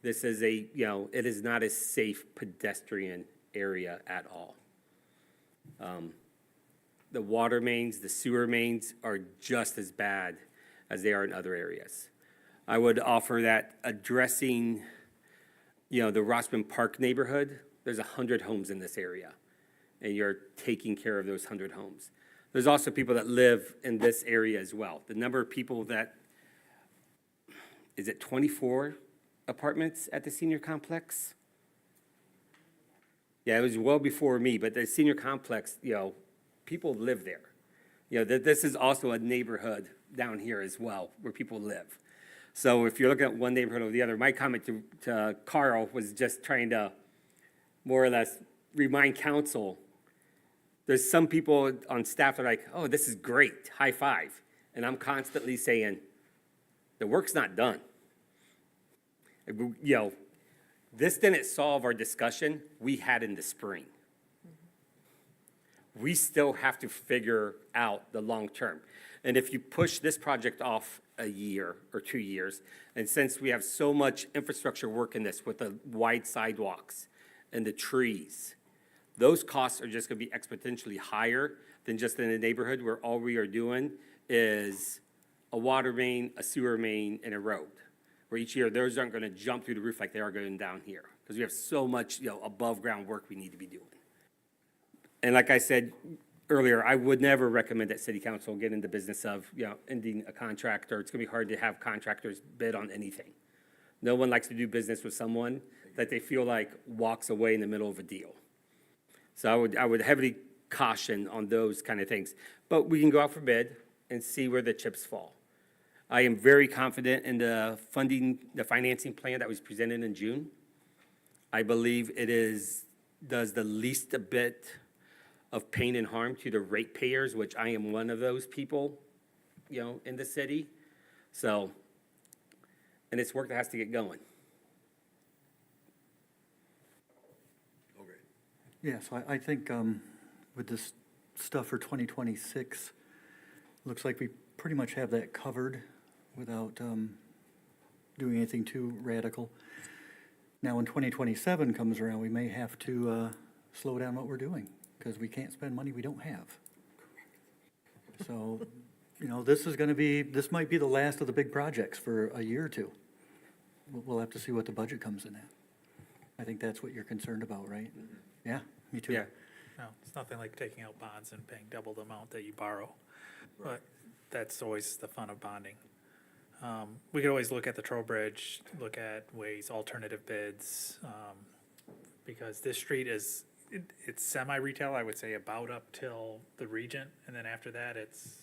This is it is not a safe pedestrian area at all. The water mains, the sewer mains are just as bad as they are in other areas. I would offer that addressing, the Rossman Park neighborhood, there's 100 homes in this area, and you're taking care of those 100 homes. There's also people that live in this area as well. The number of people that, is it 24 apartments at the senior complex? Yeah, it was well before me, but the senior complex, people live there. This is also a neighborhood down here as well, where people live. So if you're looking at one neighborhood over the other, my comment to Carl was just trying to more or less remind council, there's some people on staff that are like, oh, this is great, high five. And I'm constantly saying, the work's not done. This didn't solve our discussion we had in the spring. We still have to figure out the long term. And if you push this project off a year or 2 years, and since we have so much infrastructure work in this with the wide sidewalks and the trees, those costs are just gonna be exponentially higher than just in a neighborhood where all we are doing is a water main, a sewer main, and a road. Where each year, those aren't gonna jump through the roof like they are going down here. Because we have so much, above ground work we need to be doing. And like I said earlier, I would never recommend that city council get into business of, ending a contract, or it's gonna be hard to have contractors bid on anything. No one likes to do business with someone that they feel like walks away in the middle of a deal. So I would heavily caution on those kind of things. But we can go out for bid and see where the chips fall. I am very confident in the financing plan that was presented in June. I believe it does the least a bit of pain and harm to the ratepayers, which I am one of those people, in the city. So, and it's work that has to get going. Okay. Yeah, so I think with this stuff for 2026, looks like we pretty much have that covered without doing anything too radical. Now, when 2027 comes around, we may have to slow down what we're doing, because we can't spend money we don't have. So, this might be the last of the big projects for a year or two. We'll have to see what the budget comes in at. I think that's what you're concerned about, right? Yeah, me too. Yeah. No, it's nothing like taking out bonds and paying double the amount that you borrow. But that's always the fun of bonding. We could always look at the Trowbridge, look at ways, alternative bids, because this street it's semi-retail, I would say, about up till the Regent, and then after that, it's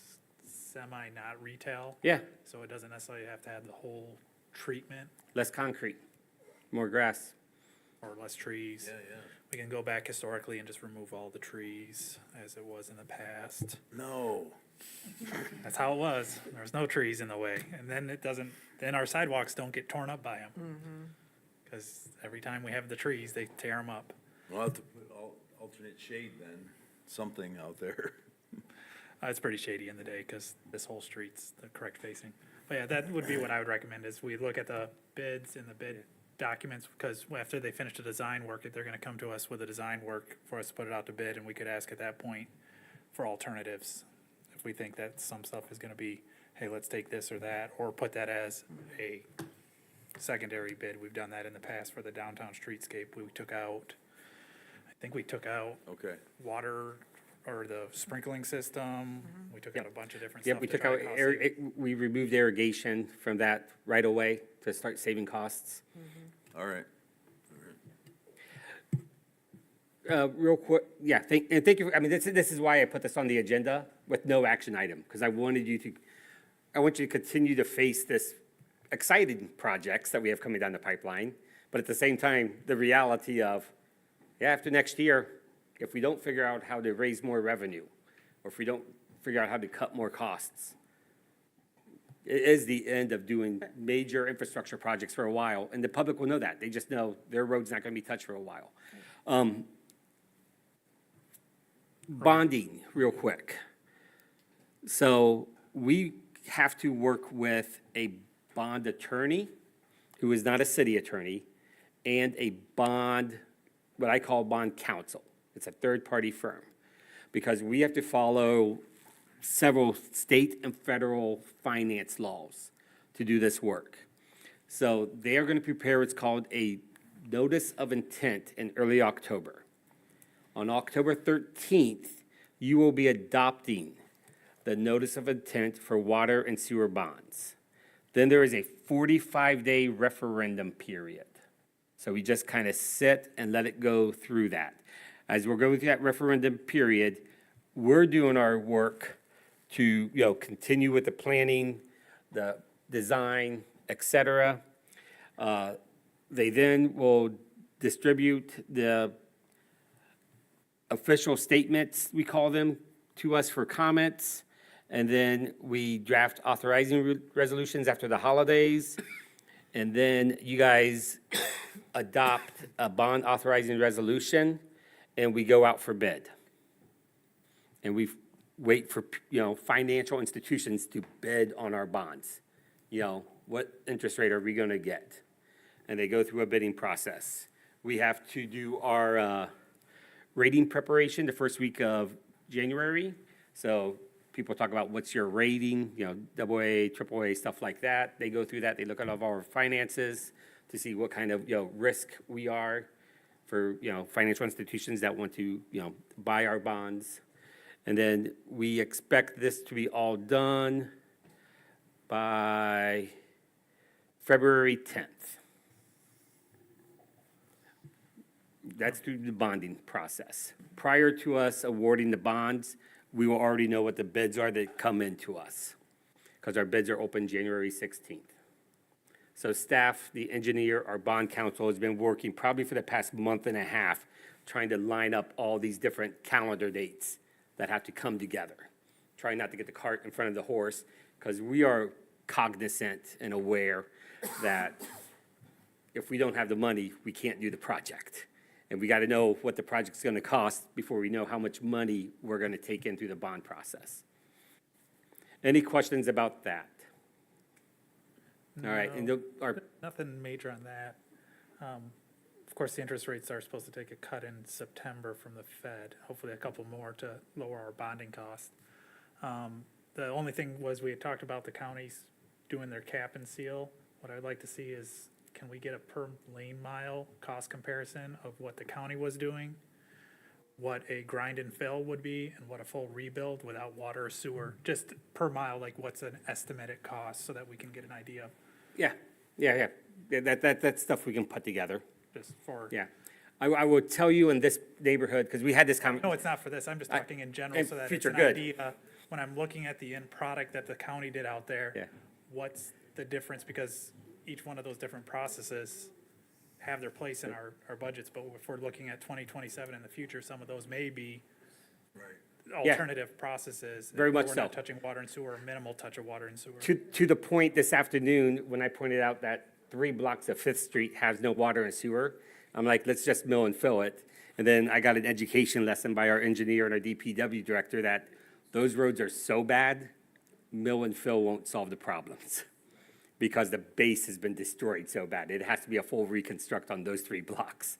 semi-not retail. Yeah, So it doesn't necessarily have to have the whole treatment less concrete, more grass. or less trees. We can go back historically and just remove all the trees as it was in the past. No. That's how it was. There was no trees in the way. And then then our sidewalks don't get torn up by them. Because every time we have the trees, they tear them up. We'll have to put alternate shade then, something out there. It's pretty shady in the day because this whole street's the correct facing. But yeah, that would be what I would recommend is we look at the bids and the bid documents, because after they finish the design work, they're gonna come to us with the design work for us to put it out to bid, and we could ask at that point for alternatives. If we think that some stuff is gonna be, hey, let's take this or that, or put that as a secondary bid. We've done that in the past for the downtown streetscape. I think we took out Okay. water or the sprinkling system. We took out a bunch of different Yep, stuff. we to took try out, to cost save. we removed irrigation from that right away to start saving costs. All right. Real quick, yeah, thank you, this is why I put this on the agenda with no action item, because I want you to continue to face this exciting projects that we have coming down the pipeline, but at the same time, the reality of, after next year, if we don't figure out how to raise more revenue, or if we don't figure out how to cut more costs, it is the end of doing major infrastructure projects for a while, and the public will know that. They just know their road's not gonna be touched for a while. Bonding, real quick. So we have to work with a bond attorney who is not a city attorney, and a bond, what I call bond counsel. It's a third-party firm, because we have to follow several state and federal finance laws to do this work. So they are going to prepare what's called a notice of intent in early October. On October 13th, you will be adopting the notice of intent for water and sewer bonds. Then there is a 45-day referendum period. So we just kind of sit and let it go through that. As we're going through that referendum period, we're doing our work to, continue with the planning, the design, et cetera. They then will distribute the official statements, we call them, to us for comments. And then we draft authorizing resolutions after the holidays. And then you guys adopt a bond authorizing resolution, and we go out for bid. And we wait for, financial institutions to bid on our bonds. What interest rate are we going to get? And they go through a bidding process. We have to do our rating preparation the first week of January. So people talk about what's your rating, AA, AAA, stuff like that. They go through that. They look at all of our finances to see what kind of, risk we are for, financial institutions that want to, buy our bonds. And then we expect this to be all done by February 10th. That's through the bonding process. Prior to us awarding the bonds, we will already know what the bids are that come into us, because our bids are open January 16th. So staff, the engineer, our bond counsel has been working probably for the past month and a half, trying to line up all these different calendar dates that have to come together. Trying not to get the cart in front of the horse, because we are cognizant and aware that if we don't have the money, we can't do the project. And we got to know what the project's going to cost before we know how much money we're going to take in through the bond process. Any questions about that? All right, and Nothing major on that. Of course, the interest rates are supposed to take a cut in September from the Fed, hopefully a couple more to lower our bonding cost. The only thing was we had talked about the counties doing their cap and seal. What I'd like to see is, can we get a per lane mile cost comparison of what the county was doing, what a grind and fill would be, and what a full rebuild without water or sewer, just per mile, like what's an estimated cost, so that we can get an idea of, Yeah, that's stuff we can put together. just for. Yeah. I will tell you in this neighborhood, because we had this No, it's not for this, I'm just talking in general, and so that it's future an good. idea, when I'm looking at the end product that the county did out there. Yeah. What's the difference, because each one of those different processes have their place in our budgets, but if we're looking at 2027 in the future, some of those may be alternative processes. Very much We're so. not touching water and sewer, or minimal touch of water and sewer. To the point this afternoon, when I pointed out that 3 blocks of Fifth Street has no water and sewer, I'm like, let's just mill and fill it. And then I got an education lesson by our engineer and our DPW director that those roads are so bad, mill and fill won't solve the problems, because the base has been destroyed so bad. It has to be a full reconstruct on those 3 blocks.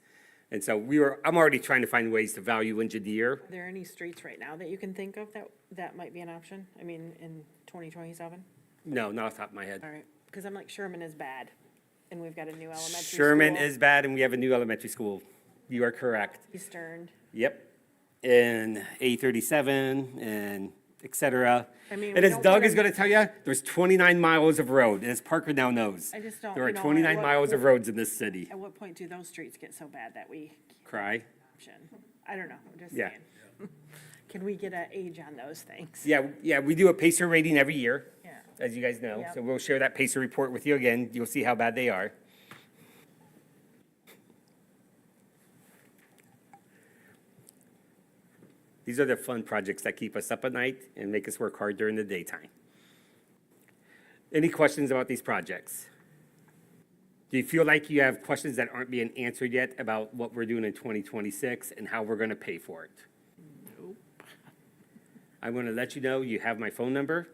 And so I'm already trying to find ways to value engineer. Are there any streets right now that you can think of that might be an option? I mean, in 2027? No, not off the top of my head. All right, because I'm like, Sherman is bad, and we've got a new elementary school. Sherman is bad, and we have a new elementary school. You are correct. Eastern. Yep. And A37 and et cetera. I mean, And we as don't Doug wanna- is gonna tell you, there's 29 miles of road, and as Parker now knows. I just don't, There are you know, 29 at miles of roads in this city. At what point do those streets get so bad that we Cry. option? I don't know, I'm just Yeah. saying. Can we get an age on those things? Yeah, we do a Pacer rating every year, Yeah. as you guys know. Yep. So we'll share that Pacer report with you again. You'll see how bad they are. These are the fun projects that keep us up at night and make us work hard during the daytime. Any questions about these projects? Do you feel like you have questions that aren't being answered yet about what we're doing in 2026 and how we're going to pay for it? Nope. I'm going to let you know you have my phone number.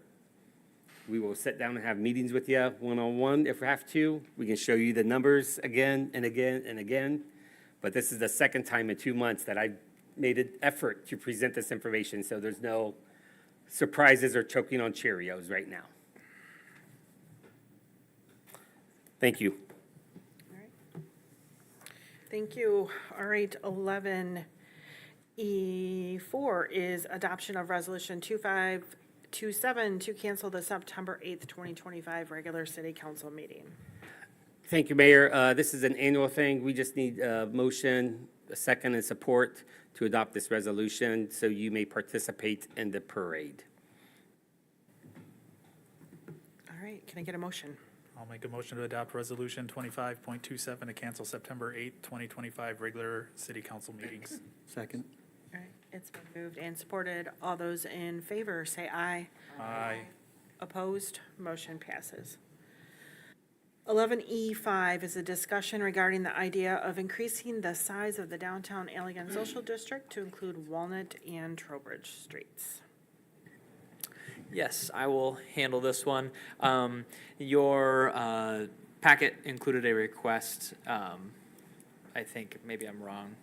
We will sit down and have meetings with you one-on-one if we have to. We can show you the numbers again and again and again. But this is the second time in 2 months that I've made an effort to present this information, so there's no surprises or choking on Cheerios right now. Thank you. All right. Thank you. All right, 11 E4 is adoption of resolution 2527 to cancel the September 8th, 2025 regular city council meeting. Thank you, Mayor. This is an annual thing. We just need a motion, a second, and support to adopt this resolution so you may participate in the parade. All right, can I get a motion? I'll make a motion to adopt resolution 25.27 to cancel September 8th, 2025 regular city council meetings. Second. All right, it's been moved and supported. All those in favor, say aye. Aye. Opposed? Motion passes. 11E5 is a discussion regarding the idea of increasing the size of the Downtown Allegan Social District to include Walnut and Trowbridge Streets. Yes, I will handle this one. Your packet included a request. I think maybe I'm wrong.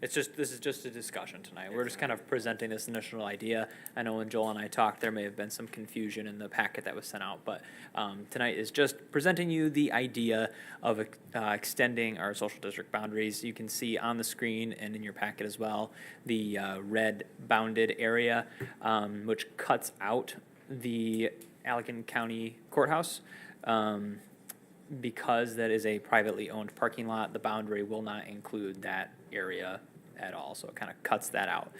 This is just a discussion tonight. We're just kind of presenting this initial idea. I know when Joel and I talked, there may have been some confusion in the packet that was sent out, but tonight is just presenting you the idea of extending our social district boundaries. You can see on the screen and in your packet as well, the red bounded area, which cuts out the Allegan County Courthouse. Because that is a privately owned parking lot, the boundary will not include that area at all, so it kind of cuts that out.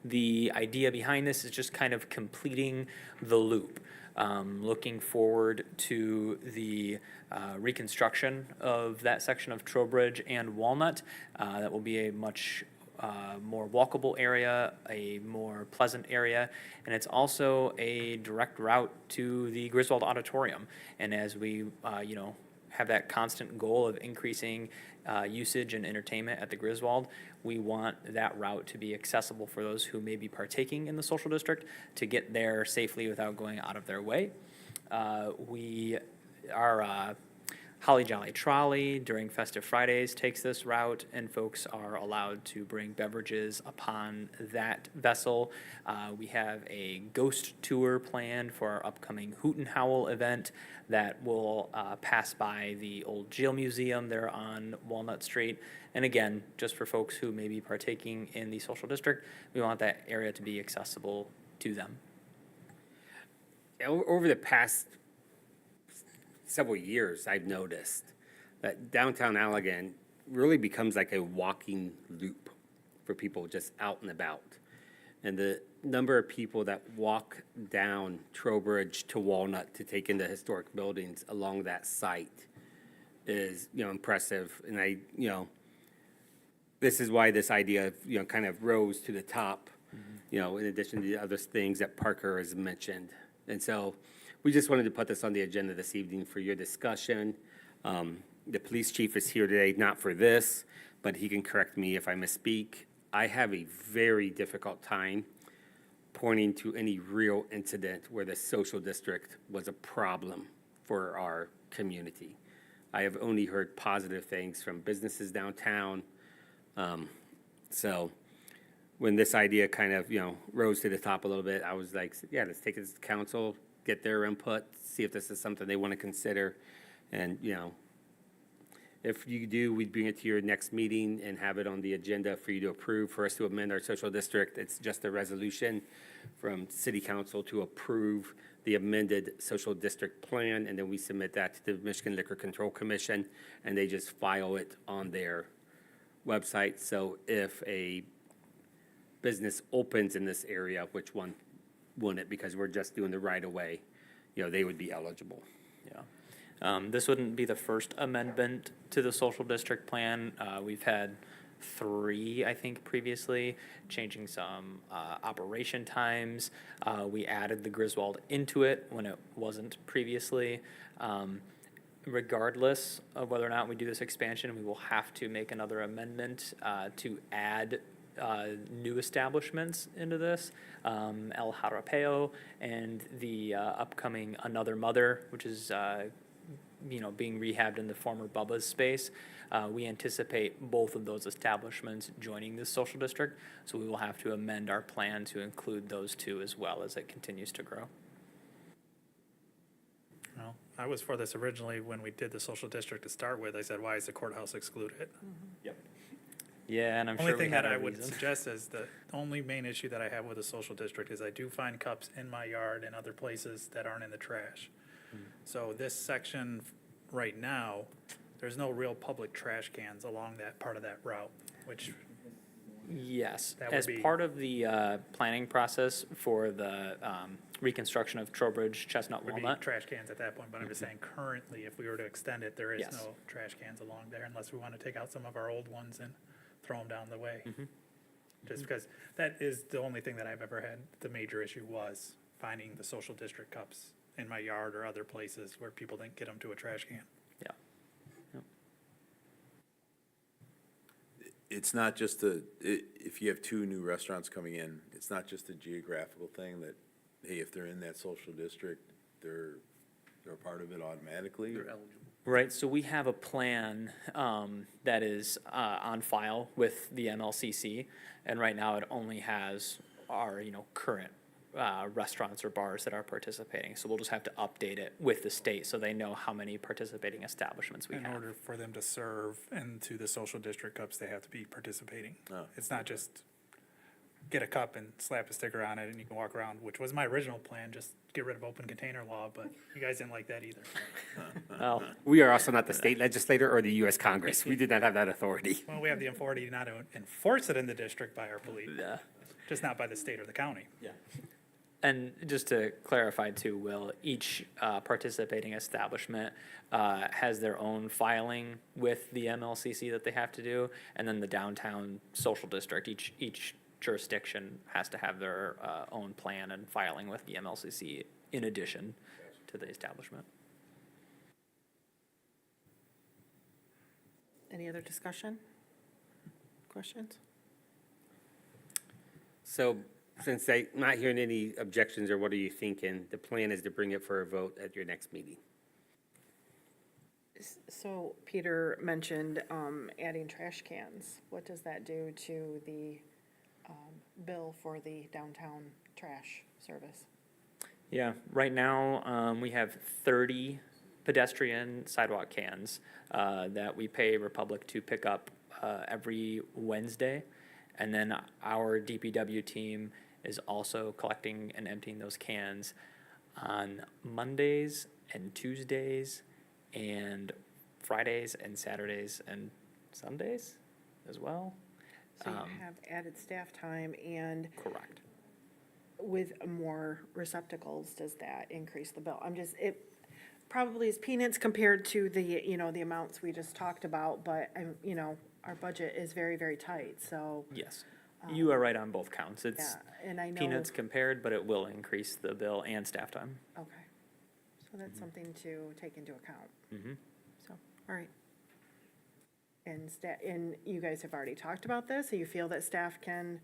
The idea behind this is just kind of completing the loop, looking forward to the reconstruction of that section of Trowbridge and Walnut. That will be a much more walkable area, a more pleasant area, and it's also a direct route to the Griswold Auditorium. And as we, have that constant goal of increasing usage and entertainment at the Griswold, we want that route to be accessible for those who may be partaking in the social district to get there safely without going out of their way. Our Holly Jolly Trolley during Festive Fridays takes this route, and folks are allowed to bring beverages upon that vessel. We have a ghost tour planned for our upcoming Hoot and Howl event that will pass by the old jail museum there on Walnut Street. And again, just for folks who may be partaking in the social district, we want that area to be accessible to them. Over the past several years, I've noticed that downtown Allegan really becomes like a walking loop for people just out and about. And the number of people that walk down Trowbridge to Walnut to take in the historic buildings along that site is, impressive. And this is why this idea of, kind of rose to the top, in addition to the other things that Parker has mentioned. And so we just wanted to put this on the agenda this evening for your discussion. The police chief is here today, not for this, but he can correct me if I misspeak. I have a very difficult time pointing to any real incident where the social district was a problem for our community. I have only heard positive things from businesses downtown. So when this idea kind of, rose to the top a little bit, I was like, yeah, let's take it to council, get their input, see if this is something they want to consider. And, if you do, we'd bring it to your next meeting and have it on the agenda for you to approve, for us to amend our social district. It's just a resolution from city council to approve the amended social district plan, and then we submit that to the Michigan Liquor Control Commission, and they just file it on their website. So if a business opens in this area, which one wouldn't, because we're just doing the right of way, they would be eligible. Yeah. This wouldn't be the first amendment to the social district plan. We've had 3, I think, previously, changing some operation times. We added the Griswold into it when it wasn't previously. Regardless of whether or not we do this expansion, we will have to make another amendment to add new establishments into this. El Jarapeo and the upcoming Another Mother, which is being rehabbed in the former Bubba's space. We anticipate both of those establishments joining this social district, so we will have to amend our plan to include those 2 as well as it continues to grow. Well, I was for this originally when we did the social district to start with. I said, why is the courthouse excluded? Yep. Yeah, and I'm Only sure we thing had that I our would reason. suggest is the only main issue that I have with the social district is I do find cups in my yard and other places that aren't in the trash. So this section right now, there's no real public trash cans along that part of that route, which Yes, That would as be- part of the planning process for the reconstruction of Trowbridge, Chestnut, would be Walnut. trash cans at that point, but I'm just saying currently, if we were to extend it, there is Yes. no trash cans along there unless we want to take out some of our old ones and throw them down the way. Just because that is the only thing that I've ever had, the major issue was finding the social district cups in my yard or other places where people didn't get them to a trash can. Yeah. It's not just if you have two new restaurants coming in, it's not just a geographical thing that, hey, if they're in that social district, they're a part of it automatically. Right, so we have a plan that is on file with the MLCC, and right now it only has our, current restaurants or bars that are participating. So we'll just have to update it with the state so they know how many participating establishments we In have. order for them to serve into the social district cups, they have to be participating. Oh. It's not just get a cup and slap a sticker on it and you can walk around, which was my original plan, just get rid of open container law, but you guys didn't like that either. Well, We are also not the state legislator or the U.S. Congress. We did not have that authority. Well, we have the authority not to enforce it in the district by our police, yeah. just not by the state or the county. And just to clarify too, Will, each participating establishment has their own filing with the MLCC that they have to do, and then the downtown social district, each jurisdiction has to have their own plan and filing with the MLCC in addition to the establishment. Any other discussion? Questions? So since I'm not hearing any objections, or what are you thinking? The plan is to bring it for a vote at your next meeting. So Peter mentioned adding trash cans. What does that do to the bill for the downtown trash service? Yeah, right now, we have 30 pedestrian sidewalk cans that we pay Republic to pick up every Wednesday. And then our DPW team is also collecting and emptying those cans on Mondays and Tuesdays and Fridays and Saturdays and Sundays as well. So you have added staff time, and Correct. with more receptacles, does that increase the bill? It probably is peanuts compared to the, the amounts we just talked about, but, our budget is very, very tight, so, Yes, you are right on both counts. It's yeah, and I know. peanuts compared, but it will increase the bill and staff time. Okay, so that's something to take into account. Mhm. So, all right. And you guys have already talked about this, so you feel that staff can,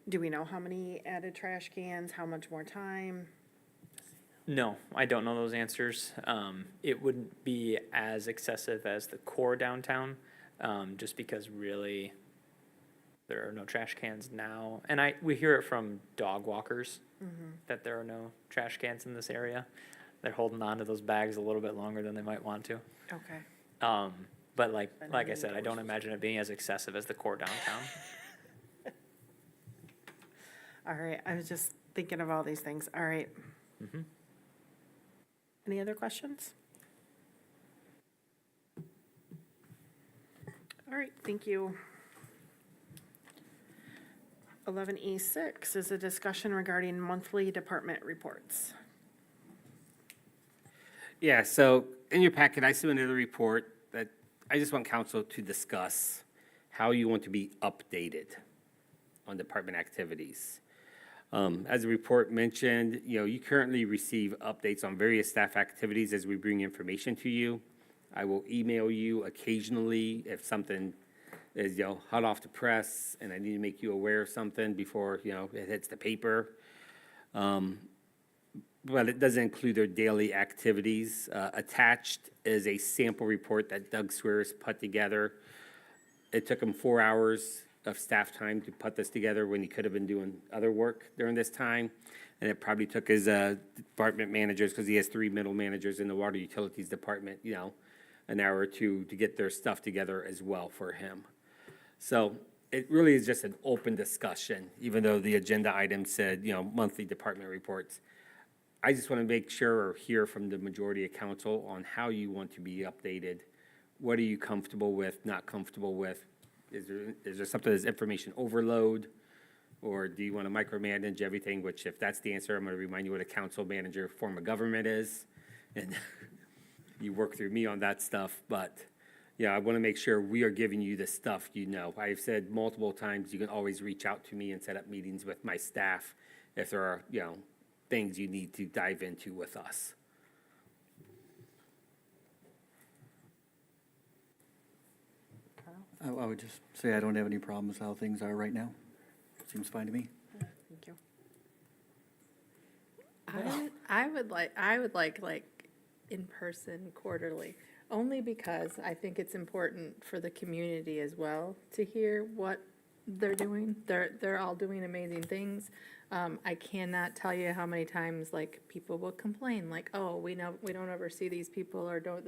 do we know how many added trash cans, how much more time? No, I don't know those answers. It wouldn't be as excessive as the core downtown, just because really there are no trash cans now. And we hear it from dog walkers that there are no trash cans in this area. They're holding on to those bags a little bit longer than they might want to. Okay. But like I said, I don't imagine it being as excessive as the core downtown. All right, I was just thinking of all these things. All right. Mhm. Any other questions? All right, thank you. 11E6 is a discussion regarding monthly department reports. Yeah, so in your packet, I submitted a report that I just want council to discuss how you want to be updated on department activities. As the report mentioned, you currently receive updates on various staff activities as we bring information to you. I will email you occasionally if something is, hot off the press and I need to make you aware of something before, it hits the paper. But it doesn't include their daily activities. Attached is a sample report that Doug Swears put together. It took him 4 hours of staff time to put this together when he could have been doing other work during this time. And it probably took his department managers, because he has 3 middle managers in the water utilities department, an hour or two to get their stuff together as well for him. So it really is just an open discussion, even though the agenda item said, monthly department reports. I just want to make sure or hear from the majority of council on how you want to be updated. What are you comfortable with, not comfortable with? Is there something that's information overload? Or do you want to micromanage everything, which if that's the answer, I'm going to remind you what a council manager form of government is. And you work through me on that stuff, but yeah, I want to make sure we are giving you the stuff you know. I've said multiple times, you can always reach out to me and set up meetings with my staff if there are, things you need to dive into with us. I would just say I don't have any problems how things are right now. Seems fine to me. Thank you. I would like in-person quarterly, only because I think it's important for the community as well to hear what they're doing. They're all doing amazing things. I cannot tell you how many times, like, people will complain, like, oh, we don't ever see these people or don't,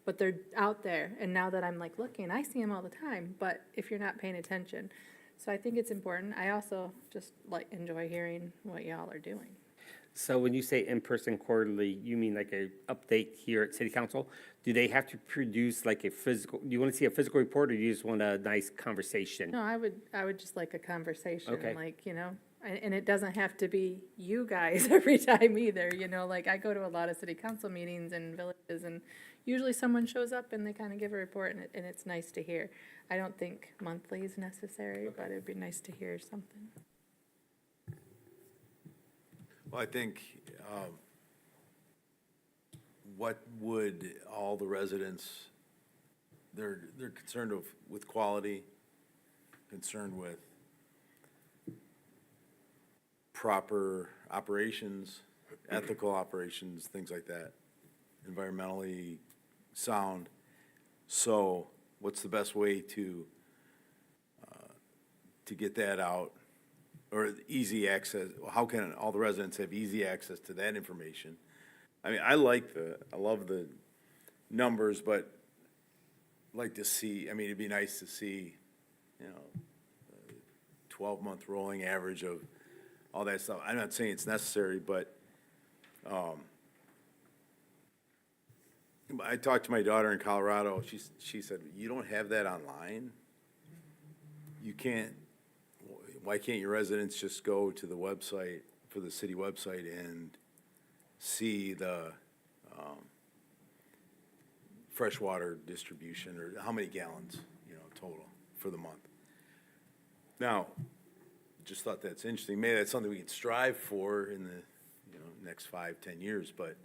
but they're out there. And now that I'm like looking, I see them all the time, but if you're not paying attention. So I think it's important. I also just enjoy hearing what y'all are doing. So when you say in-person quarterly, you mean like a update here at city council? Do they have to produce like a physical, do you want to see a physical report or do you just want a nice conversation? No, I would just like a conversation, Okay. and it doesn't have to be you guys every time either, I go to a lot of city council meetings and villages, and usually someone shows up and they kind of give a report, and it's nice to hear. I don't think monthly is necessary, but it'd be nice to hear something. Well, I think, what would all the residents, they're concerned with quality, concerned with proper operations, ethical operations, things like that, environmentally sound. So what's the best way to get that out? Or easy access, how can all the residents have easy access to that information? I mean, I love the numbers, but like to see, it'd be nice to see, 12-month rolling average of all that stuff. I'm not saying it's necessary, but I talked to my daughter in Colorado. She said, you don't have that online? You can't. Why can't your residents just go to the website, for the city website, and see the freshwater distribution, or how many gallons, total for the month? Now, just thought that's interesting. Maybe that's something we can strive for in the, next 5-10 years, but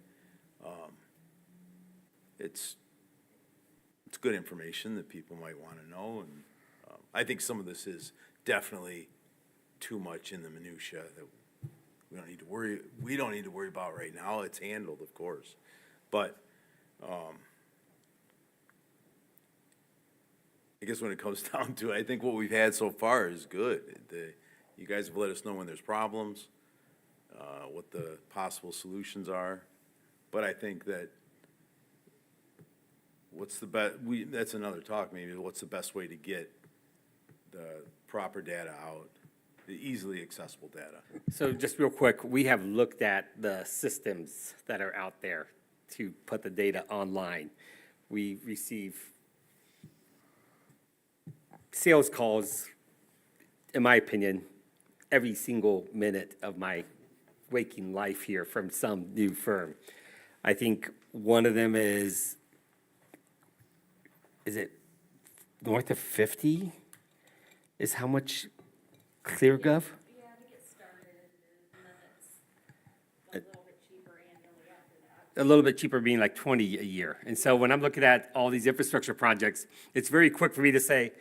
it's good information that people might want to know, and I think some of this is definitely too much in the minutia that we don't need to worry about right now. It's handled, of course, but I guess when it comes down to it, I think what we've had so far is good. You guys have let us know when there's problems, what the possible solutions are, but I think that that's another talk maybe, what's the best way to get the proper data out, the easily accessible data. So just real quick, we have looked at the systems that are out there to put the data online. We receive sales calls, in my opinion, every single minute of my waking life here from some new firm. I think one of them is it north of 50 is how much ClearGov? Yeah, to get started, and then it's a little bit cheaper annually after that. A little bit cheaper being like 20 a year. And so when I'm looking at all these infrastructure projects, it's very quick for me to say,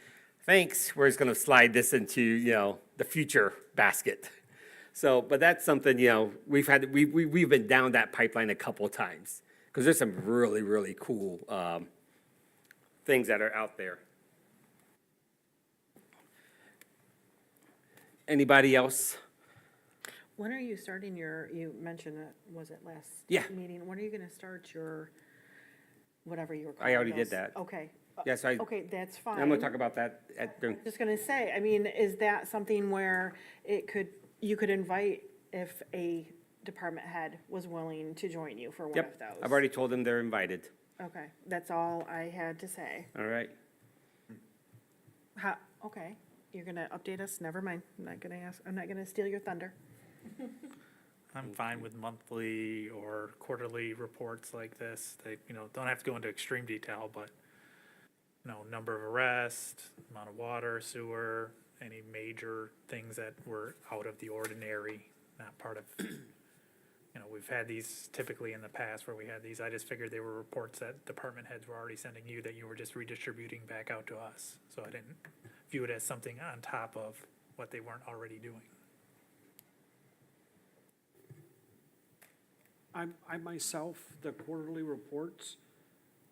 thanks, we're just going to slide this into, the future basket. So, but that's something, we've been down that pipeline a couple of times because there's some really, really cool things that are out there. Anybody else? When are you starting you mentioned it, was it last Yeah. meeting? When are you gonna start your, whatever you were calling I already did those? that. Okay, Yes, I'm Okay, that's fine. gonna talk about that at, during, Just gonna say, I mean, is that something where you could invite if a department head was willing to join you for one of yep, those? I've already told them they're invited, Okay, that's all I had to say. all right? Okay, you're gonna update us? Never mind. I'm not gonna steal your thunder. I'm fine with monthly or quarterly reports like this. They, don't have to go into extreme detail, but, number of arrests, amount of water, sewer, any major things that were out of the ordinary, not part of, we've had these typically in the past where we had these. I just figured they were reports that department heads were already sending you that you were just redistributing back out to us. So I didn't view it as something on top of what they weren't already doing. I myself, the quarterly reports,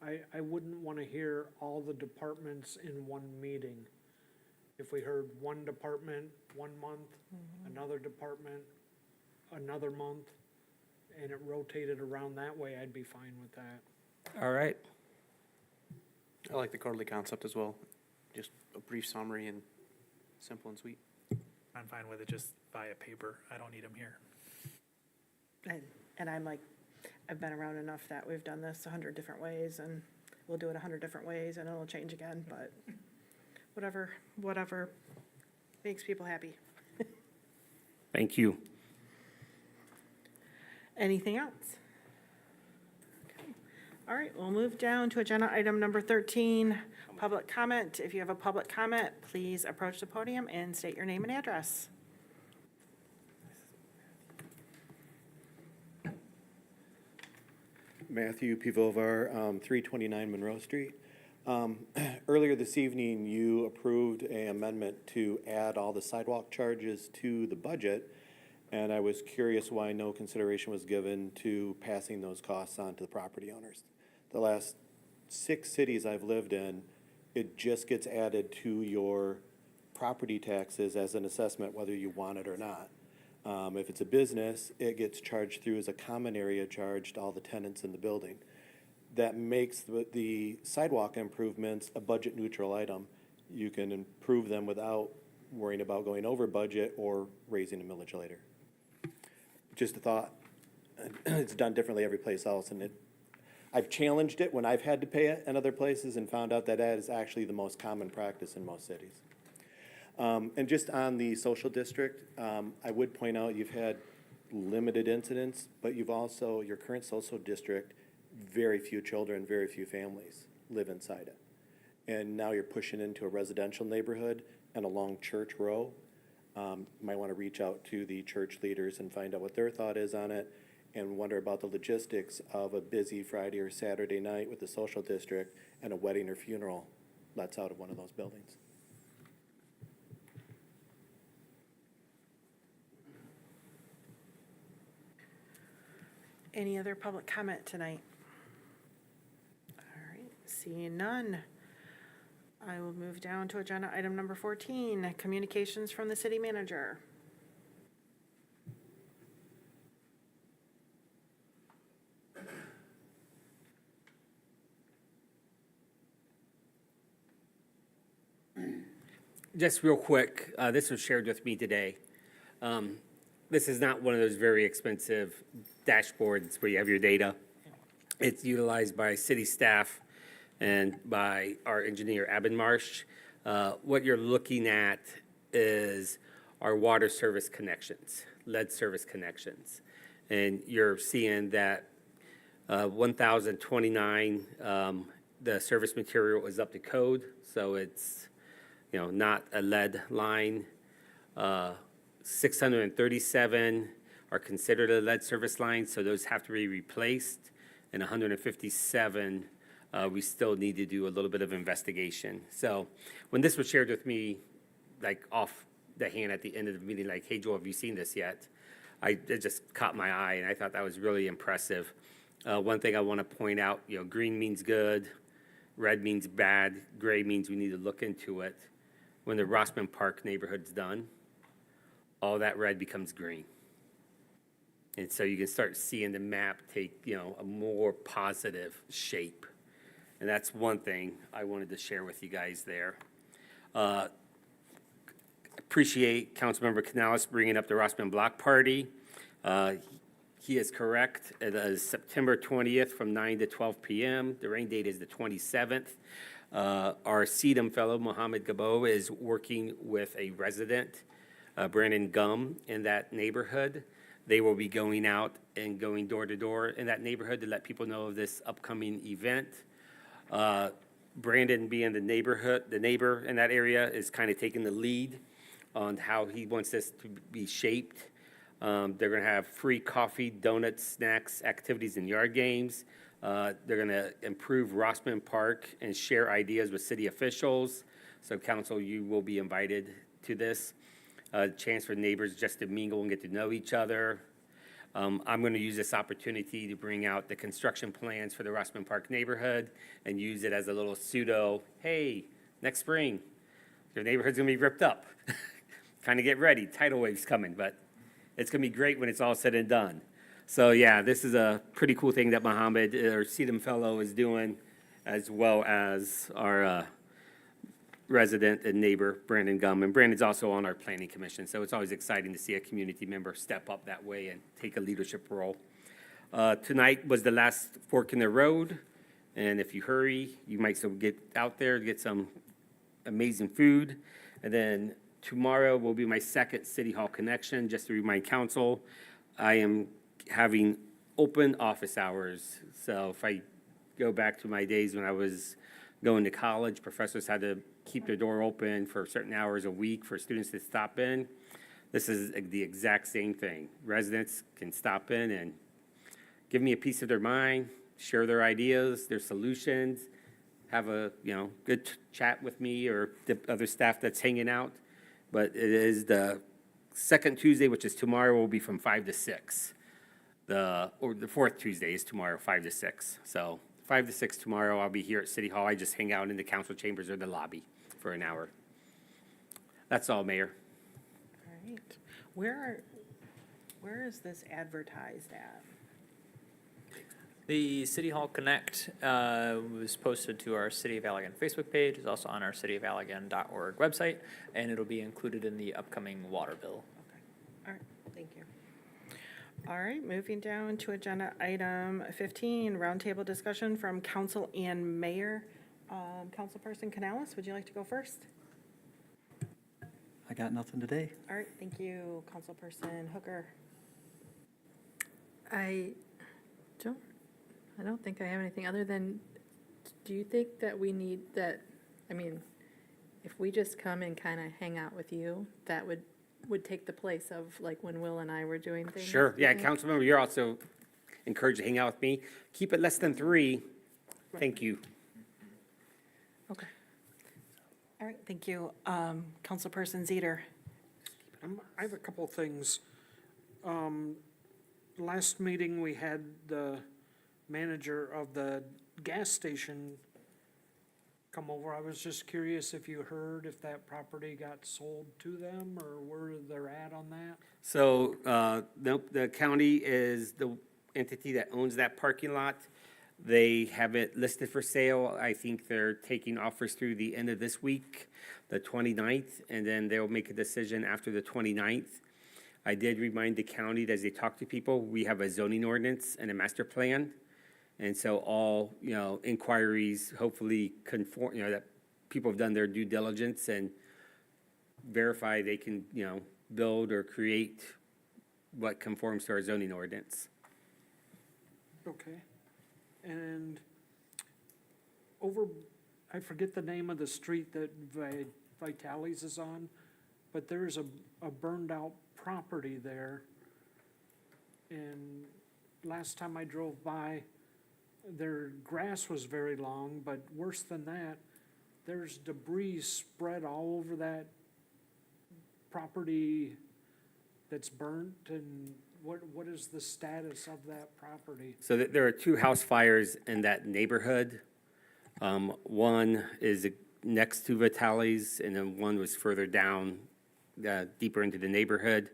I wouldn't want to hear all the departments in one meeting. If we heard one department 1 month, another department another month, and it rotated around that way, I'd be fine with that. All right. I like the quarterly concept as well. Just a brief summary and simple and sweet. I'm fine with it just via paper. I don't need them here. And I'm like, I've been around enough that we've done this 100 different ways, and we'll do it 100 different ways, and it'll change again, but whatever makes people happy. Thank you. Anything else? Okay. All right, we'll move down to agenda item number 13, public comment. If you have a public comment, please approach the podium and state your name and address. Matthew Pivovar, 329 Monroe Street. Earlier this evening, you approved an amendment to add all the sidewalk charges to the budget, and I was curious why no consideration was given to passing those costs on to the property owners. The last 6 cities I've lived in, it just gets added to your property taxes as an assessment whether you want it or not. If it's a business, it gets charged through as a common area charge to all the tenants in the building. That makes the sidewalk improvements a budget neutral item. You can improve them without worrying about going over budget or raising a millage later. Just a thought. It's done differently every place else, and I've challenged it when I've had to pay it in other places and found out that that is actually the most common practice in most cities. And just on the social district, I would point out you've had limited incidents, but you've also, your current social district, very few children, very few families live inside it. And now you're pushing into a residential neighborhood and along Church Row. Might want to reach out to the church leaders and find out what their thought is on it, and wonder about the logistics of a busy Friday or Saturday night with the social district and a wedding or funeral lets out of one of those buildings. Any other public comment tonight? All right, seeing none. I will move down to agenda item number 14, communications from the city manager. Just real quick, this was shared with me today. This is not one of those very expensive dashboards where you have your data. It's utilized by city staff and by our engineer, Abbenmarsh. What you're looking at is our water service connections, lead service connections. And you're seeing that 1,029, the service material is up to code, so it's, not a lead line. 637 are considered a lead service line, so those have to be replaced. And 157, we still need to do a little bit of investigation. So when this was shared with me, like off the hand at the end of the meeting, like, hey, Joel, have you seen this yet? It just caught my eye, and I thought that was really impressive. One thing I want to point out, green means good, red means bad, gray means we need to look into it. When the Rossman Park neighborhood's done, all that red becomes green. And so you can start seeing the map take, a more positive shape. And that's one thing I wanted to share with you guys there. Appreciate Councilmember Canales bringing up the Rossman Block Party. He is correct. It is September 20th from 9 to 12 p.m. The rain date is the 27th. Our CDM fellow, Mohammed Gabo, is working with a resident, Brandon Gum, in that neighborhood. They will be going out and going door to door in that neighborhood to let people know of this upcoming event. Brandon, being the neighbor in that area, is kind of taking the lead on how he wants this to be shaped. They're going to have free coffee, donuts, snacks, activities, and yard games. They're going to improve Rossman Park and share ideas with city officials. So council, you will be invited to this. Chance for neighbors just to mingle and get to know each other. I'm going to use this opportunity to bring out the construction plans for the Rossman Park neighborhood and use it as a little pseudo, hey, next spring, your neighborhood's going to be ripped up. Kind of get ready, tidal wave's coming, but it's going to be great when it's all said and done. So yeah, this is a pretty cool thing that Mohammed, our CDM fellow, is doing, as well as our resident and neighbor, Brandon Gum. And Brandon's also on our planning commission, so it's always exciting to see a community member step up that way and take a leadership role. Tonight was the last fork in the road, and if you hurry, you might still get out there to get some amazing food. And then tomorrow will be my second City Hall connection. Just to remind council, I am having open office hours. So if I go back to my days when I was going to college, professors had to keep their door open for certain hours a week for students to stop in. This is the exact same thing. Residents can stop in and give me a piece of their mind, share their ideas, their solutions, have a good chat with me or the other staff that's hanging out. But it is the second Tuesday, which is tomorrow, will be from 5 to 6. The fourth Tuesday is tomorrow, 5 to 6. So 5 to 6 tomorrow, I'll be here at City Hall. I just hang out in the council chambers or the lobby for an hour. That's all, Mayor. All right. Where is this advertised at? The City Hall Connect was posted to our City of Allegan Facebook page. It's also on our cityofallegan.org website, and it'll be included in the upcoming water bill. All right, thank you. All right, moving down to agenda item 15, roundtable discussion from council and mayor. Councilperson Canales, would you like to go first? I got nothing today. All right, thank you. Councilperson Hooker. I don't think I have anything other than, do you think that we need that, I mean, if we just come and kind of hang out with you, that would take the place of like when Will and I were doing things? Sure. Yeah, you think? Councilmember, you're also encouraged to hang out with me. Keep it less than 3. Thank you. Okay. All right, thank you. Councilperson Zeter. I have a couple things. Last meeting, we had the manager of the gas station come over. I was just curious if you heard if that property got sold to them or where they're at on that? So, nope, the county is the entity that owns that parking lot. They have it listed for sale. I think they're taking offers through the end of this week, the 29th, and then they'll make a decision after the 29th. I did remind the county that as they talk to people, we have a zoning ordinance and a master plan. And so all, inquiries hopefully conform, that people have done their due diligence and verify they can, build or create what conforms to our zoning ordinance. Okay. And I forget the name of the street that Vitale's is on, but there's a burned out property there. And last time I drove by, their grass was very long, but worse than that, there's debris spread all over that property that's burnt, and what is the status of that property? So there are 2 house fires in that neighborhood. One is next to Vitale's, and then one was further down, deeper into the neighborhood.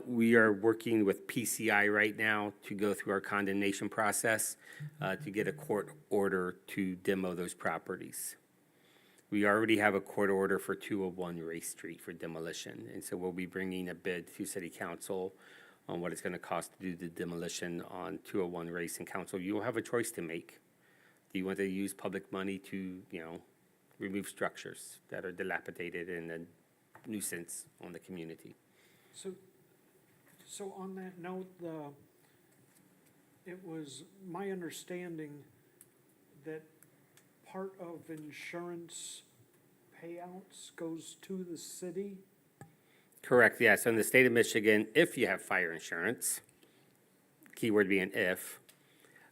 We are working with PCI right now to go through our condemnation process to get a court order to demo those properties. We already have a court order for 201 Race Street for demolition, and so we'll be bringing a bid to City Council on what it's going to cost to do the demolition on 201 Race, and Council, you will have a choice to make. Do you want to use public money to, remove structures that are dilapidated and a nuisance on the community? So on that note, it was my understanding that part of insurance payouts goes to the city? Correct, yeah. So in the state of Michigan, if you have fire insurance, keyword being if,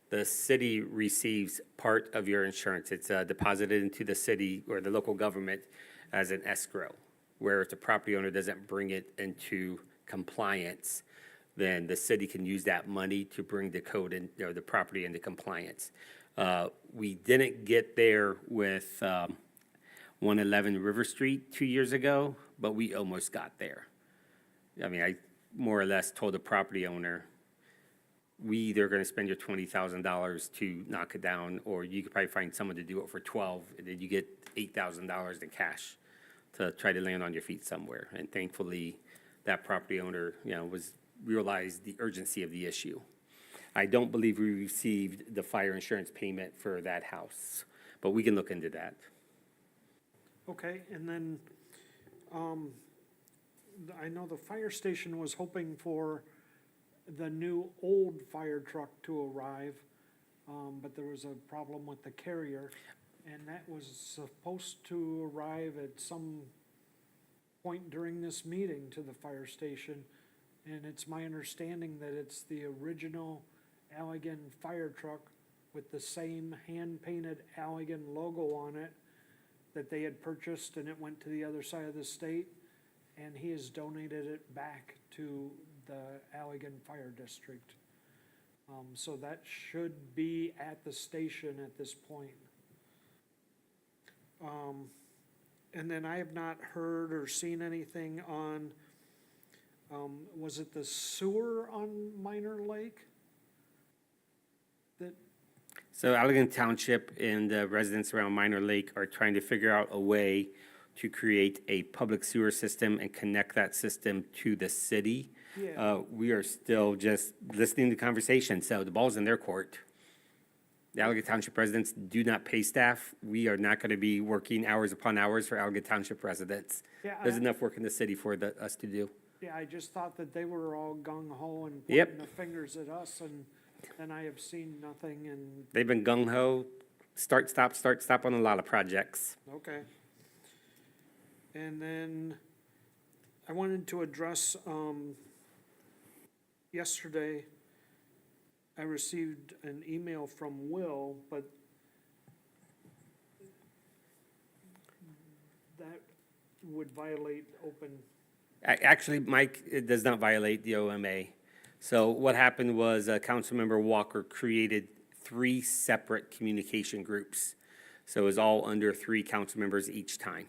the city receives part of your insurance. It's deposited into the city or the local government as an escrow, where if the property owner doesn't bring it into compliance, then the city can use that money to bring the code in, the property into compliance. We didn't get there with 111 River Street 2 years ago, but we almost got there. I mean, I more or less told the property owner, we either going to spend your $20,000 to knock it down, or you could probably find someone to do it for 12, and then you get $8,000 in cash to try to land on your feet somewhere. And thankfully, that property owner, realized the urgency of the issue. I don't believe we received the fire insurance payment for that house, but we can look into that. Okay, and then, I know the fire station was hoping for the new old fire truck to arrive, but there was a problem with the carrier, and that was supposed to arrive at some point during this meeting to the fire station, and it's my understanding that it's the original Allegan fire truck with the same hand-painted Allegan logo on it that they had purchased, and it went to the other side of the state, and he has donated it back to the Allegan Fire District. So that should be at the station at this point. And then I have not heard or seen anything on, was it the sewer on Minor Lake? So Allegan Township and the residents around Minor Lake are trying to figure out a way to create a public sewer system and connect that system to the city. Yeah. We are still just listening to conversation, so the ball's in their court. The Allegan Township residents do not pay staff. We are not going to be working hours upon hours for Allegan Township residents. Yeah, There's enough work in the city for us to do. Yeah, I just thought that they were all gung-ho and Yep. pointing the fingers at us, and I have seen nothing, and, They've been gung-ho, start, stop on a lot of projects. okay. And then I wanted to address, yesterday, I received an email from Will, but that would violate open, Actually, Mike, it does not violate the OMA. So what happened was Councilmember Walker created 3 separate communication groups. So it was all under 3 council members each time.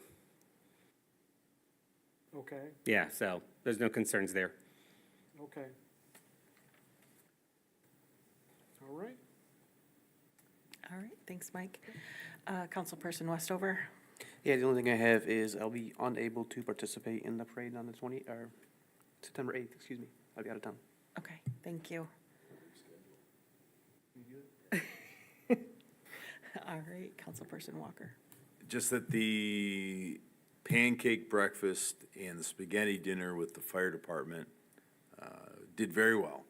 okay, Yeah, so there's no concerns there. okay. All right. All right, thanks, Mike. Councilperson Westover? Yeah, the only thing I have is I'll be unable to participate in the parade on the September 8th, excuse me. I'll be out of town. Okay, thank you. All right, Councilperson Walker. Just that the pancake breakfast and the spaghetti dinner with the fire department did very well.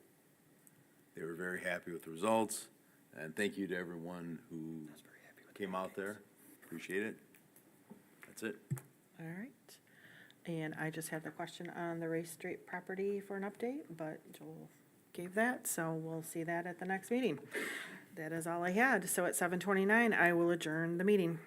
They were very happy with the results, and thank you to everyone who came out there. Appreciate it. That's it. All right. And I just had the question on the Race Street property for an update, but Joel gave that, so we'll see that at the next meeting. That is all I had. So at 7:29, I will adjourn the meeting.